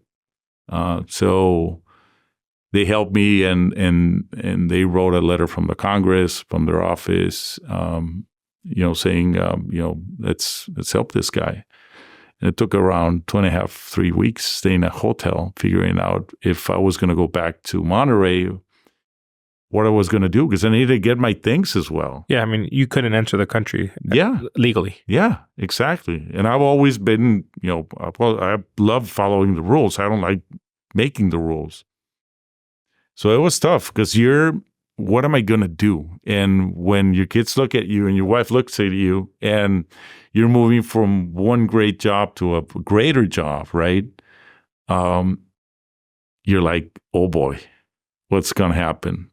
So they helped me, and they wrote a letter from the Congress, from their office, saying, let's help this guy. And it took around 2.5, 3 weeks staying in a hotel, figuring out if I was going to go back to Monterrey, what I was going to do, because I needed to get my things as well. Yeah, I mean, you couldn't enter the country legally. Yeah, exactly. And I've always been, I love following the rules. I don't like making the rules. So it was tough because what am I going to do? And when your kids look at you and your wife looks at you and you're moving from one great job to a greater job, right? You're like, oh boy, what's going to happen?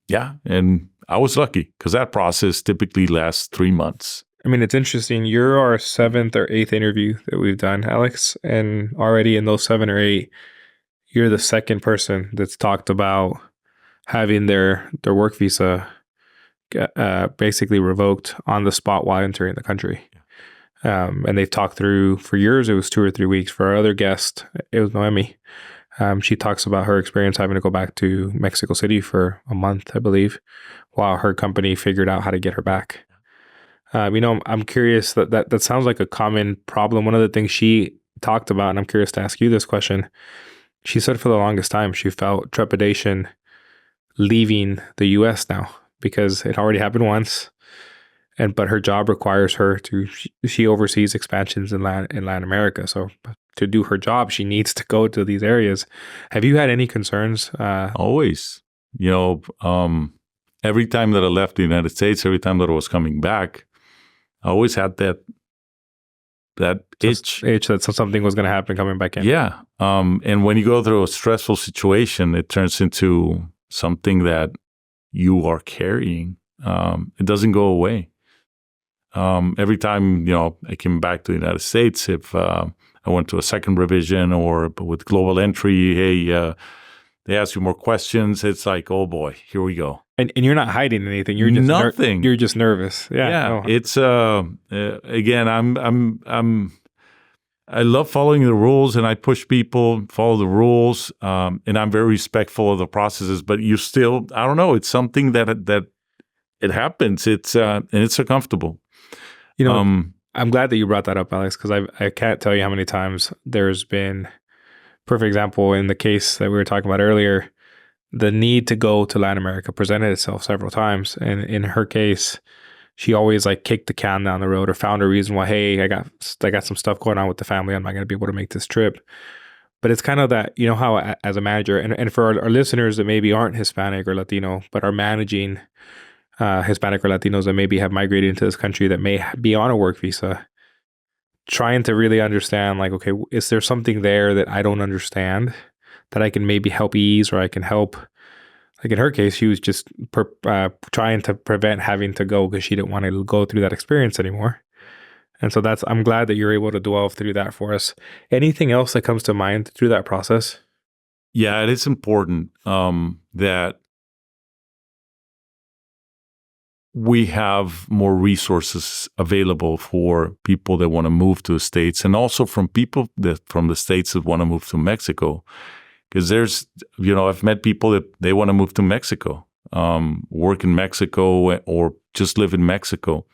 Yeah. And I was lucky because that process typically lasts 3 months. I mean, it's interesting. You're our 7th or 8th interview that we've done, Alex. And already in those 7 or 8, you're the second person that's talked about having their work visa basically revoked on the spot while entering the country. And they've talked through, for years, it was 2 or 3 weeks. For our other guest, it was Noemi. She talks about her experience having to go back to Mexico City for a month, I believe, while her company figured out how to get her back. I'm curious, that sounds like a common problem. One of the things she talked about, and I'm curious to ask you this question, she said for the longest time she felt trepidation leaving the U.S. now because it already happened once, but her job requires her to. She oversees expansions in Latin America, so to do her job, she needs to go to these areas. Have you had any concerns? Always, every time that I left the United States, every time that I was coming back, I always had that itch that something was going to happen coming back in. Yeah, and when you go through a stressful situation, it turns into something that you are carrying. It doesn't go away. Every time, I came back to the United States, if I went to a second revision or with global entry, hey, they ask you more questions. It's like, oh boy, here we go. And you're not hiding anything. You're just nothing. You're just nervous. Yeah. It's again, I love following the rules, and I push people follow the rules, and I'm very respectful of the processes. But you still, I don't know. It's something that it happens. It's and it's uncomfortable. I'm glad that you brought that up, Alex, because I can't tell you how many times there's been. Perfect example in the case that we were talking about earlier. The need to go to Latin America presented itself several times, and in her case, she always kicked the can down the road or found a reason why, hey, I got some stuff going on with the family. I'm not going to be able to make this trip. But it's kind of that, how as a manager, and for our listeners that maybe aren't Hispanic or Latino, but are managing Hispanic or Latinos that maybe have migrated into this country that may be on a work visa, trying to really understand, okay, is there something there that I don't understand that I can maybe help ease, or I can help. In her case, she was just trying to prevent having to go because she didn't want to go through that experience anymore. And so I'm glad that you're able to delve through that for us. Anything else that comes to mind through that process? Yeah, it is important that we have more resources available for people that want to move to the States, and also from people from the States that want to move to Mexico. Because there's, I've met people that they want to move to Mexico, work in Mexico, or just live in Mexico.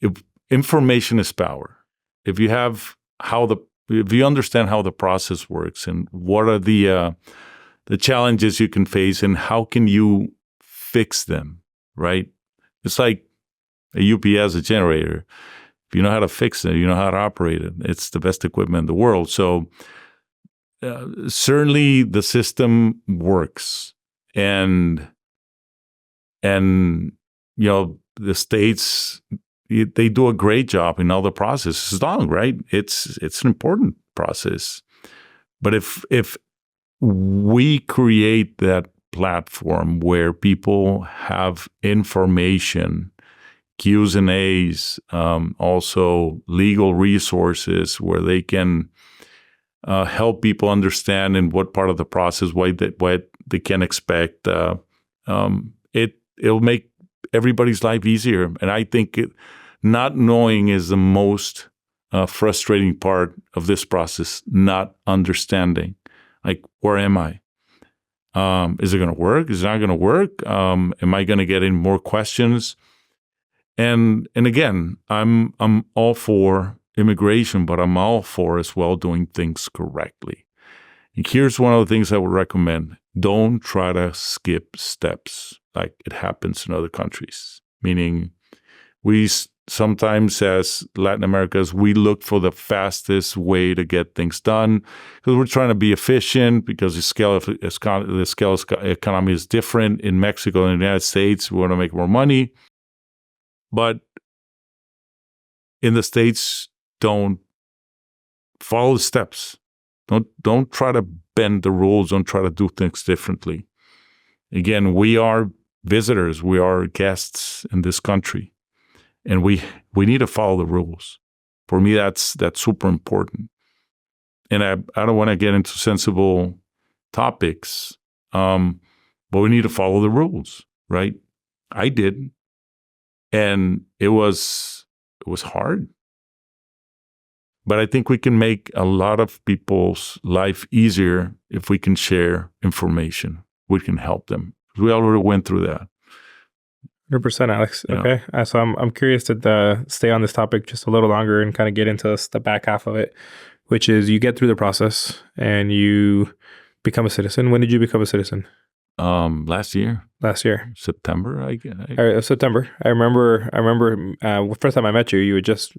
if information is power. If you understand how the process works and what are the challenges you can face and how can you fix them, right? It's like a UPS, a generator. If you know how to fix it, you know how to operate it. It's the best equipment in the world. So certainly the system works, and the states, they do a great job in all the process. It's long, right? It's an important process. But if we create that platform where people have information, Q's and A's, also legal resources where they can help people understand in what part of the process, what they can expect, it'll make everybody's life easier. And I think not knowing is the most frustrating part of this process, not understanding. Like, where am I? Is it going to work? Is it not going to work? Am I going to get in more questions? And again, I'm all for immigration, but I'm all for as well doing things correctly. And here's one of the things I would recommend. Don't try to skip steps like it happens in other countries. Meaning, we sometimes, as Latin Americans, we look for the fastest way to get things done because we're trying to be efficient, because the scale economy is different in Mexico and the United States. We want to make more money. But in the States, don't follow the steps. Don't try to bend the rules. Don't try to do things differently. Again, we are visitors. We are guests in this country, and we need to follow the rules. For me, that's super important. And I don't want to get into sensible topics, but we need to follow the rules, right? I did, and it was hard. But I think we can make a lot of people's life easier if we can share information. We can help them. We already went through that. 100%, Alex. Okay. So I'm curious to stay on this topic just a little longer and kind of get into the back half of it, which is you get through the process and you become a citizen. When did you become a citizen? Last year. September, September. I remember. First time I met you, you had just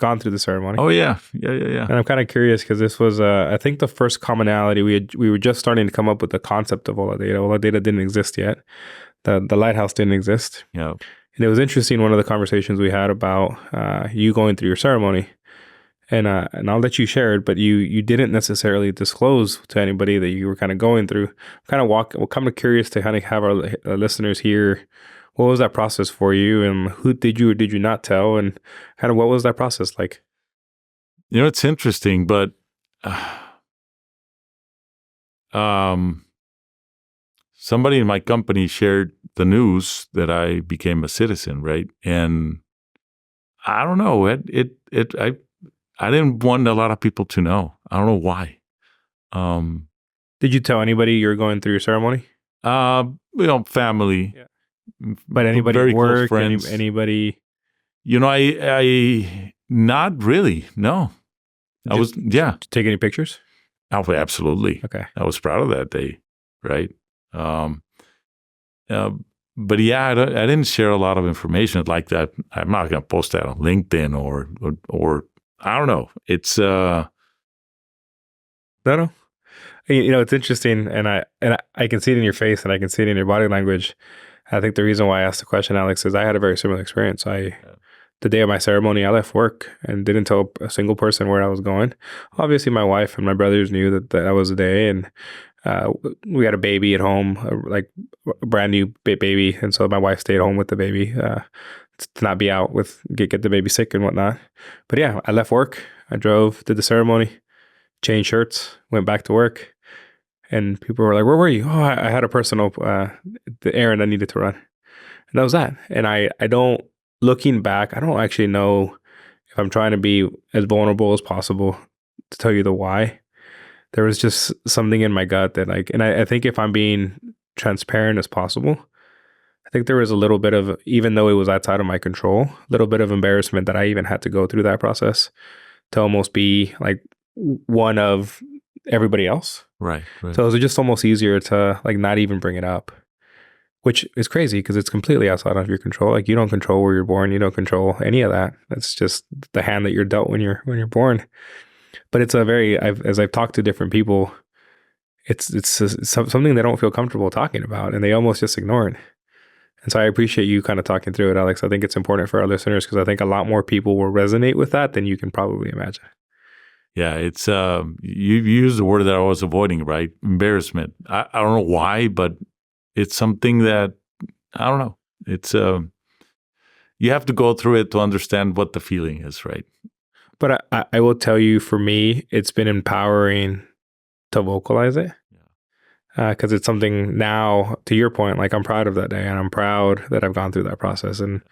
gone through the ceremony. Oh yeah. And I'm kind of curious because this was, I think, the first commonality. We were just starting to come up with the concept of Ola Data. Ola Data didn't exist yet. The Lighthouse didn't exist. Yeah. And it was interesting. One of the conversations we had about you going through your ceremony. And I'll let you share it, but you didn't necessarily disclose to anybody that you were kind of going through. I'm kind of curious to kind of have our listeners hear, what was that process for you, and who did you or did you not tell, and kind of what was that process like? It's interesting, but somebody in my company shared the news that I became a citizen, right? And I don't know, I didn't want a lot of people to know. I don't know why. Did you tell anybody you were going through your ceremony? Family. Yeah. But anybody at work? Anybody? I not really. No. Did you take any pictures? Oh, absolutely. Okay. I was proud of that day, right? But yeah, I didn't share a lot of information like that. I'm not going to post that on LinkedIn or I don't know. It's no. It's interesting, and I can see it in your face, and I can see it in your body language. I think the reason why I asked the question, Alex, is I had a very similar experience. The day of my ceremony, I left work and didn't tell a single person where I was going. Obviously, my wife and my brothers knew that was the day, and we had a baby at home, like a brand new baby, and so my wife stayed home with the baby. To not be out get the baby sick and whatnot. But yeah, I left work. I drove, did the ceremony, changed shirts, went back to work. And people were like, where were you? Oh, I had a personal, the errand I needed to run. And that was that. And looking back, I don't actually know if I'm trying to be as vulnerable as possible to tell you the why. There was just something in my gut that and I think if I'm being transparent as possible, I think there was a little bit of, even though it was outside of my control, a little bit of embarrassment that I even had to go through that process to almost be like one of everybody else. Right. So it was just almost easier to like not even bring it up, which is crazy because it's completely outside of your control. Like you don't control where you're born. You don't control any of that. That's just the hand that you're dealt when you're born. But it's a very, as I've talked to different people, it's something they don't feel comfortable talking about, and they almost just ignore it. And so I appreciate you kind of talking through it, Alex. I think it's important for our listeners because I think a lot more people will resonate with that than you can probably imagine. Yeah, it's you used the word that I was avoiding, right? Embarrassment. I don't know why, but it's something that I don't know. It's you have to go through it to understand what the feeling is, right? But I will tell you, for me, it's been empowering to vocalize it. Because it's something now, to your point, like I'm proud of that day, and I'm proud that I've gone through that process, and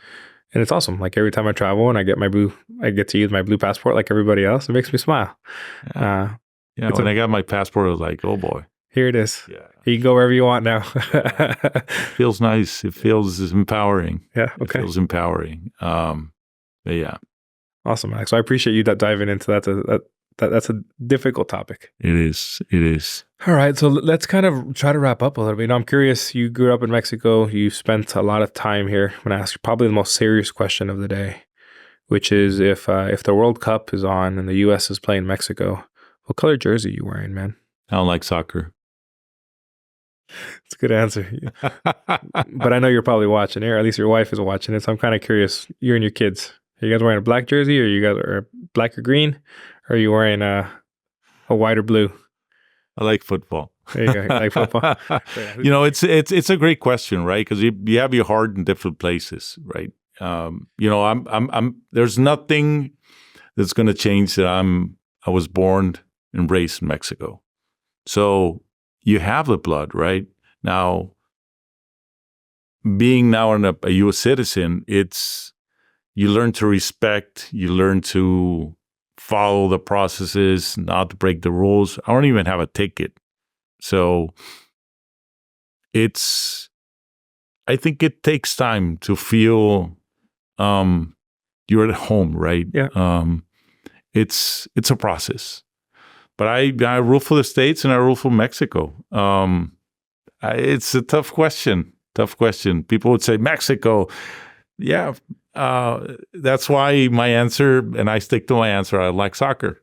it's awesome. Like every time I travel and I get to use my blue passport like everybody else, it makes me smile. Yeah, when I got my passport, I was like, oh boy, here it is. Yeah, you can go wherever you want now. It feels nice. It feels empowering. Yeah, okay. It feels empowering. Yeah, awesome, Alex. So I appreciate you diving into that. That's a difficult topic. It is. All right. So let's kind of try to wrap up a little bit. I'm curious, you grew up in Mexico. You spent a lot of time here. I'm going to ask you probably the most serious question of the day, which is if the World Cup is on and the U.S. is playing Mexico, what color jersey are you wearing, man? I don't like soccer. It's a good answer. But I know you're probably watching it, or at least your wife is watching it. So I'm kind of curious, you and your kids, are you guys wearing a black jersey, or you guys are black or green? Or are you wearing a white or blue? I like football. There you go. I like football. You know, it's a great question, right? Because you have your heart in different places, right? You know, I'm there's nothing that's going to change that I was born and raised in Mexico. So you have the blood, right? Now, being now a U.S. citizen, you learn to respect, you learn to follow the processes, not to break the rules. I don't even have a ticket. So I think it takes time to feel you're at home, right? Yeah. It's a process. But I rule for the States and I rule for Mexico. It's a tough question. People would say Mexico. Yeah. That's why my answer, and I stick to my answer, I like soccer.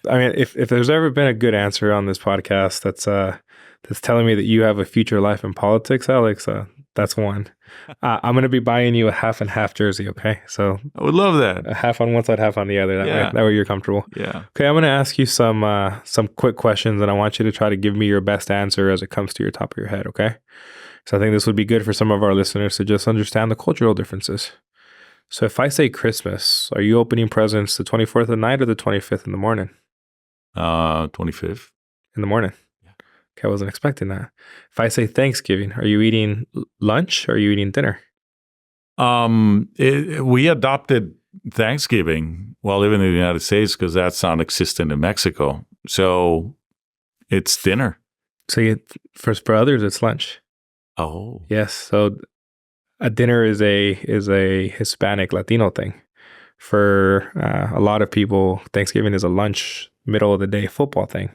I mean, if there's ever been a good answer on this podcast that's telling me that you have a future life in politics, Alex, that's one. I'm going to be buying you a half and half jersey, okay? So I would love that. A half on one side, half on the other. That way you're comfortable. Yeah. Okay, I'm going to ask you some quick questions, and I want you to try to give me your best answer as it comes to your top of your head, okay? So I think this would be good for some of our listeners to just understand the cultural differences. So if I say Christmas, are you opening presents the 24th at night or the 25th in the morning? 25th. In the morning. Yeah. Okay, I wasn't expecting that. If I say Thanksgiving, are you eating lunch or are you eating dinner? We adopted Thanksgiving while living in the United States because that's non-existent in Mexico. So it's dinner. So for others, it's lunch. Oh. Yes. So a dinner is a Hispanic Latino thing. For a lot of people, Thanksgiving is a lunch, middle of the day football thing.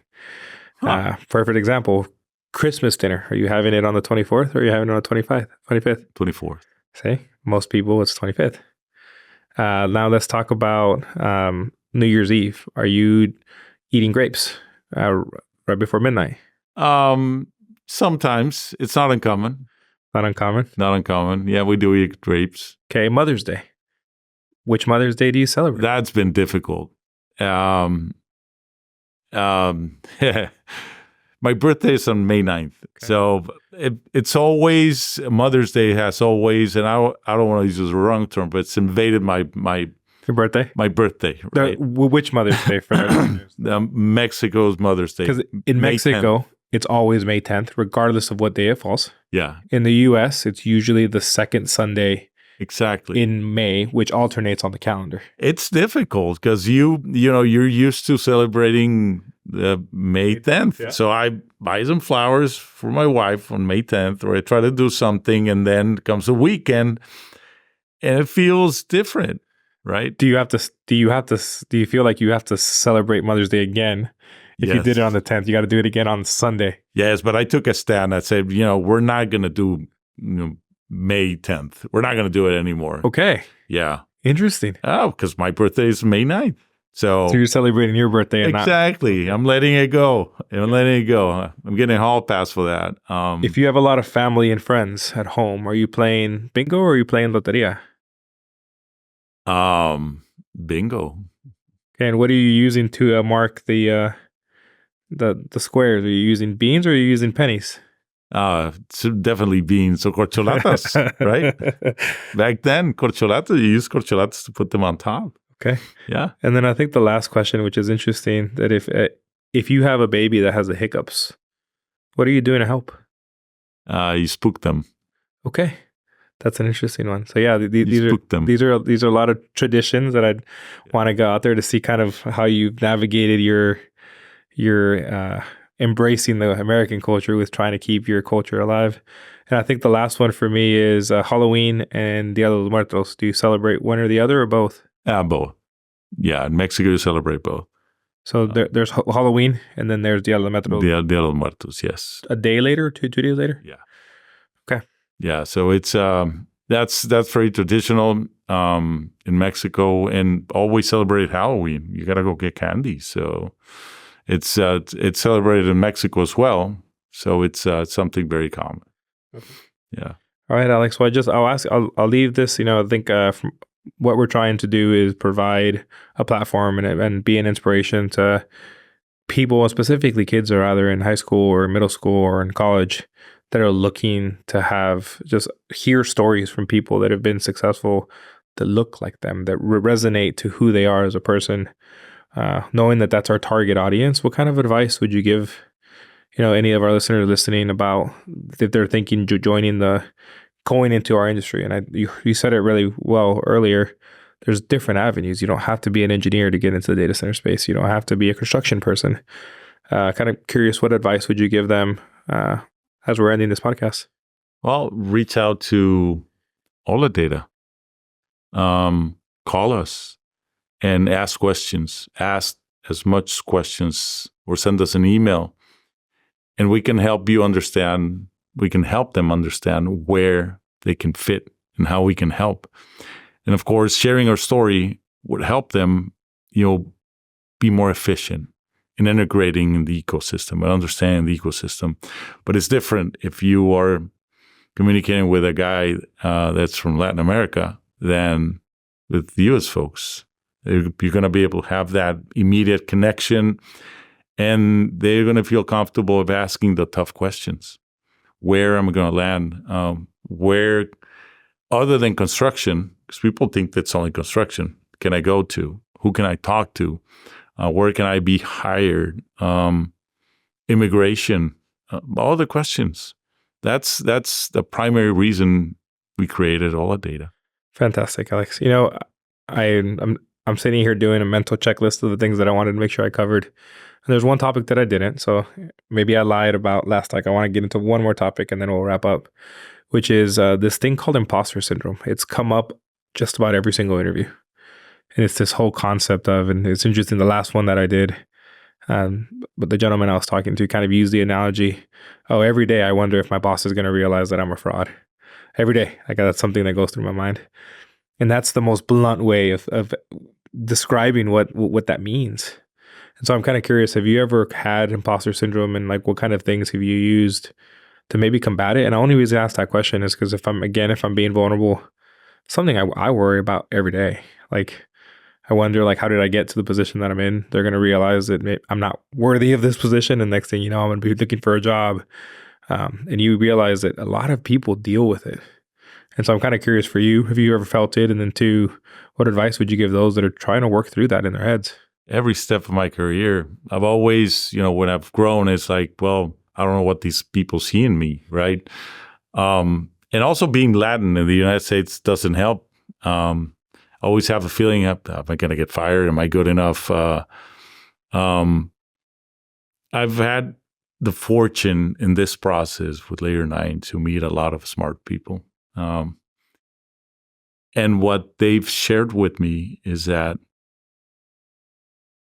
Perfect example, Christmas dinner. Are you having it on the 24th or are you having it on the 25th? 24th. See, most people it's 25th. Now let's talk about New Year's Eve. Are you eating grapes right before midnight? Sometimes. It's not uncommon. Not uncommon? Not uncommon. Yeah, we do eat grapes. Okay, Mother's Day. Which Mother's Day do you celebrate? That's been difficult. My birthday is on May 9th. Okay. So it's always, Mother's Day has always, and I don't want to use the wrong term, but it's invaded my Your birthday? My birthday. Right? Which Mother's Day for our listeners? Mexico's Mother's Day. Because in Mexico, 10th. It's always May 10th, regardless of what day it falls. Yeah. In the U.S., it's usually the second Sunday exactly in May, which alternates on the calendar. It's difficult because you're used to celebrating the May 10th. Yeah. So buy some flowers for my wife on May 10th, or I try to do something, and then comes a weekend and it feels different, right? Do you feel like you have to celebrate Mother's Day again? If you did it on the 10th, you got to do it again on Sunday. Yes, but I took a stand. I said, we're not going to do May 10th. We're not going to do it anymore. Okay. Yeah. Interesting. Oh, because my birthday is May 9th. So you're celebrating your birthday. And exactly. I'm letting it go. I'm getting a hall pass for that. If you have a lot of family and friends at home, are you playing bingo or are you playing loteria? Bingo. Okay, and what are you using to mark the squares? Are you using beans or are you using pennies? It's definitely beans or corcholatas, right? Back then, you use corcholatas to put them on top. Okay. Yeah. And then I think the last question, which is interesting, that if you have a baby that has the hiccups, what are you doing to help? You spook them. Okay. That's an interesting one. So yeah, these are a lot of traditions that I'd want to go out there to see kind of how you've navigated your embracing the American culture with trying to keep your culture alive. And I think the last one for me is Halloween and Dia de los Muertos. Do you celebrate one or the other or both? Both. Yeah, in Mexico you celebrate both. So there's Halloween and then there's Dia de los Muertos. Dia de los Muertos, yes. A day later, two days later? Yeah. Okay. Yeah, so it's that's very traditional in Mexico, and always celebrate Halloween. You gotta go get candy. So it's celebrated in Mexico as well. So it's something very common. Okay. Yeah. All right, Alex. Well, I'll leave this. I think from what we're trying to do is provide a platform and be an inspiration to people, specifically kids who are either in high school or middle school or in college, that are looking to hear stories from people that have been successful, that look like them, that resonate to who they are as a person. Knowing that that's our target audience, what kind of advice would you give, any of our listeners listening about if they're thinking going into our industry? And you said it really well earlier. There's different avenues. You don't have to be an engineer to get into the data center space. You don't have to be a construction person. Kind of curious, what advice would you give them as we're ending this podcast? Well, reach out to all the data. Call us and ask questions. Ask as much questions or send us an email. And we can help you understand. We can help them understand where they can fit and how we can help. And of course, sharing our story would help them, be more efficient in integrating in the ecosystem and understanding the ecosystem. But it's different if you are communicating with a guy that's from Latin America than with the U.S. folks. You're going to be able to have that immediate connection, and they're going to feel comfortable of asking the tough questions. Where am I going to land? Where, other than construction, because people think that's only construction, can I go to? Who can I talk to? Where can I be hired? Immigration, all the questions. That's the primary reason we created all the data. Fantastic, Alex. I'm sitting here doing a mental checklist of the things that I wanted to make sure I covered. And there's one topic that I didn't. So maybe I lied about last time. I want to get into one more topic and then we'll wrap up, which is this thing called imposter syndrome. It's come up just about every single interview. And it's this whole concept of, and it's interesting, the last one that I did, but the gentleman I was talking to kind of used the analogy, every day I wonder if my boss is going to realize that I'm a fraud. Every day. That's something that goes through my mind. And that's the most blunt way of describing what that means. And so I'm kind of curious, have you ever had imposter syndrome, and what kind of things have you used to maybe combat it? And the only reason I ask that question is because if I'm being vulnerable, something I worry about every day. I wonder, how did I get to the position that I'm in? They're going to realize that I'm not worthy of this position. And next thing you know, I'm going to be looking for a job. And you realize that a lot of people deal with it. And so I'm kind of curious for you, have you ever felt it? And then two, what advice would you give those that are trying to work through that in their heads? Every step of my career, I've always, when I've grown, it's I don't know what these people see in me, right? And also being Latin in the United States doesn't help. I always have a feeling, am I going to get fired? Am I good enough? I've had the fortune in this process with Layer 9 to meet a lot of smart people. And what they've shared with me is that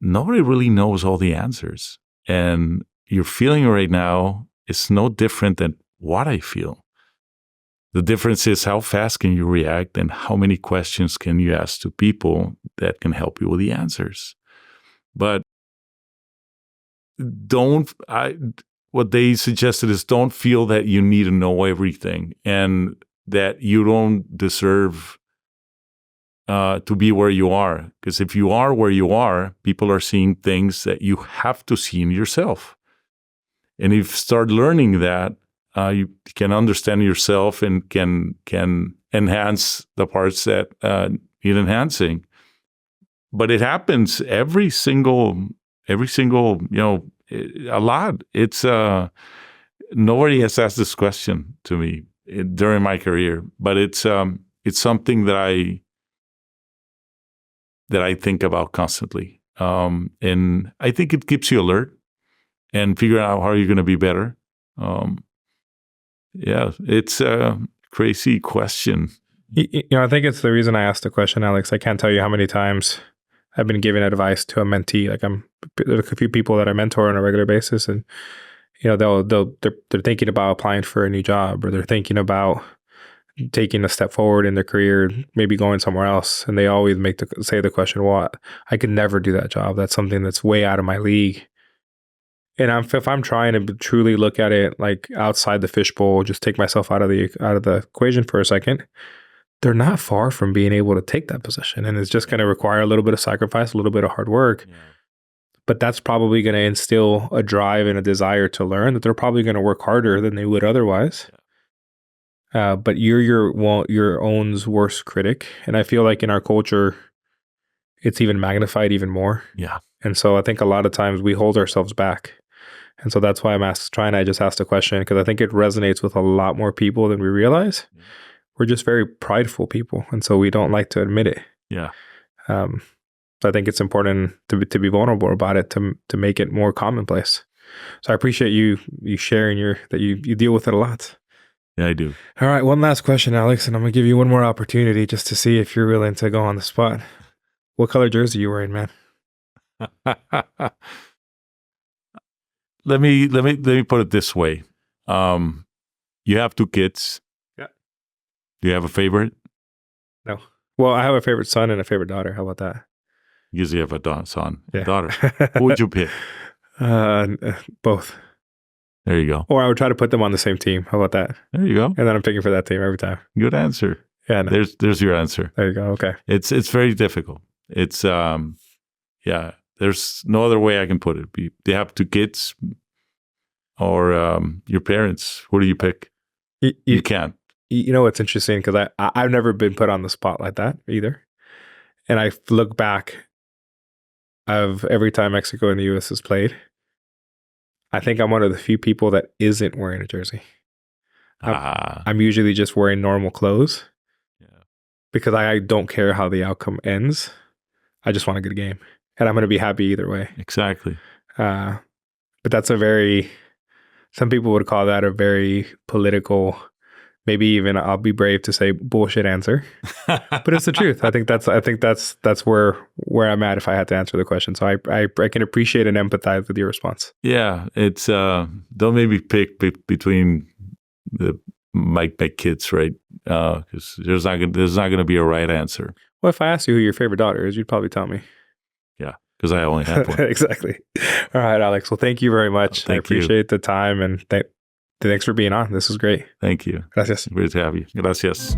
nobody really knows all the answers. And your feeling right now is no different than what I feel. The difference is how fast can you react and how many questions can you ask to people that can help you with the answers. But what they suggested is don't feel that you need to know everything and that you don't deserve to be where you are. Because if you are where you are, people are seeing things that you have to see in yourself. And if you start learning that, you can understand yourself and can enhance the parts that need enhancing. But it happens every single, a lot. It's nobody has asked this question to me during my career, but it's something that I think about constantly. And I think it keeps you alert and figure out how you're going to be better. It's a crazy question. I think it's the reason I asked the question, Alex. I can't tell you how many times I've been giving advice to a mentee. Like there's a few people that I mentor on a regular basis, and they're thinking about applying for a new job, or they're thinking about taking a step forward in their career, maybe going somewhere else, and they always say the question, "Well, I could never do that job. That's something that's way out of my league." And if I'm trying to truly look at it like outside the fishbowl, just take myself out of the equation for a second, they're not far from being able to take that position, and it's just going to require a little bit of sacrifice, a little bit of hard work. Yeah. But that's probably going to instill a drive and a desire to learn that they're probably going to work harder than they would otherwise. Yeah. But you're your own worst critic, and I feel like in our culture, it's even magnified even more. Yeah. And so I think a lot of times we hold ourselves back. And so that's why I just asked a question, because I think it resonates with a lot more people than we realize. Yeah. We're just very prideful people, and so we don't like to admit it. Yeah. I think it's important to be vulnerable about it, to make it more commonplace. So I appreciate you sharing that you deal with it a lot. Yeah, I do. All right, one last question, Alex, and I'm going to give you one more opportunity just to see if you're willing to go on the spot. What color jersey are you wearing, man? Let me put it this way. You have 2 kids. Yeah. Do you have a favorite? No. Well, I have a favorite son and a favorite daughter. How about that? You usually have a son, yeah. daughter. Who would you pick? Both. There you go. Or I would try to put them on the same team. How about that? There you go. And then I'm picking for that team every time. Good answer. Yeah. No. There's your answer. There you go. Okay. It's very difficult. It's there's no other way I can put it. They have 2 kids, or your parents. Who do you pick? You can't. You know what's interesting, because I've never been put on the spot like that either. And I look back of every time Mexico and the U.S. has played, I think I'm one of the few people that isn't wearing a jersey. I'm usually just wearing normal clothes. Yeah. Because I don't care how the outcome ends. I just want a good game. And I'm going to be happy either way. Exactly. But that's some people would call that a very political, maybe even I'll be brave to say bullshit answer. But it's the truth. I think that's where I'm at if I had to answer the question. So I can appreciate and empathize with your response. Yeah. It's don't maybe pick between my kids, right? Because there's not going to be a right answer. Well, if I asked you who your favorite daughter is, you'd probably tell me. Yeah, because I only have one. Exactly. All right, Alex. Well, thank you very much. I appreciate the time, and thanks for being on. This was great. Thank you. Gracias. Great to have you. Gracias.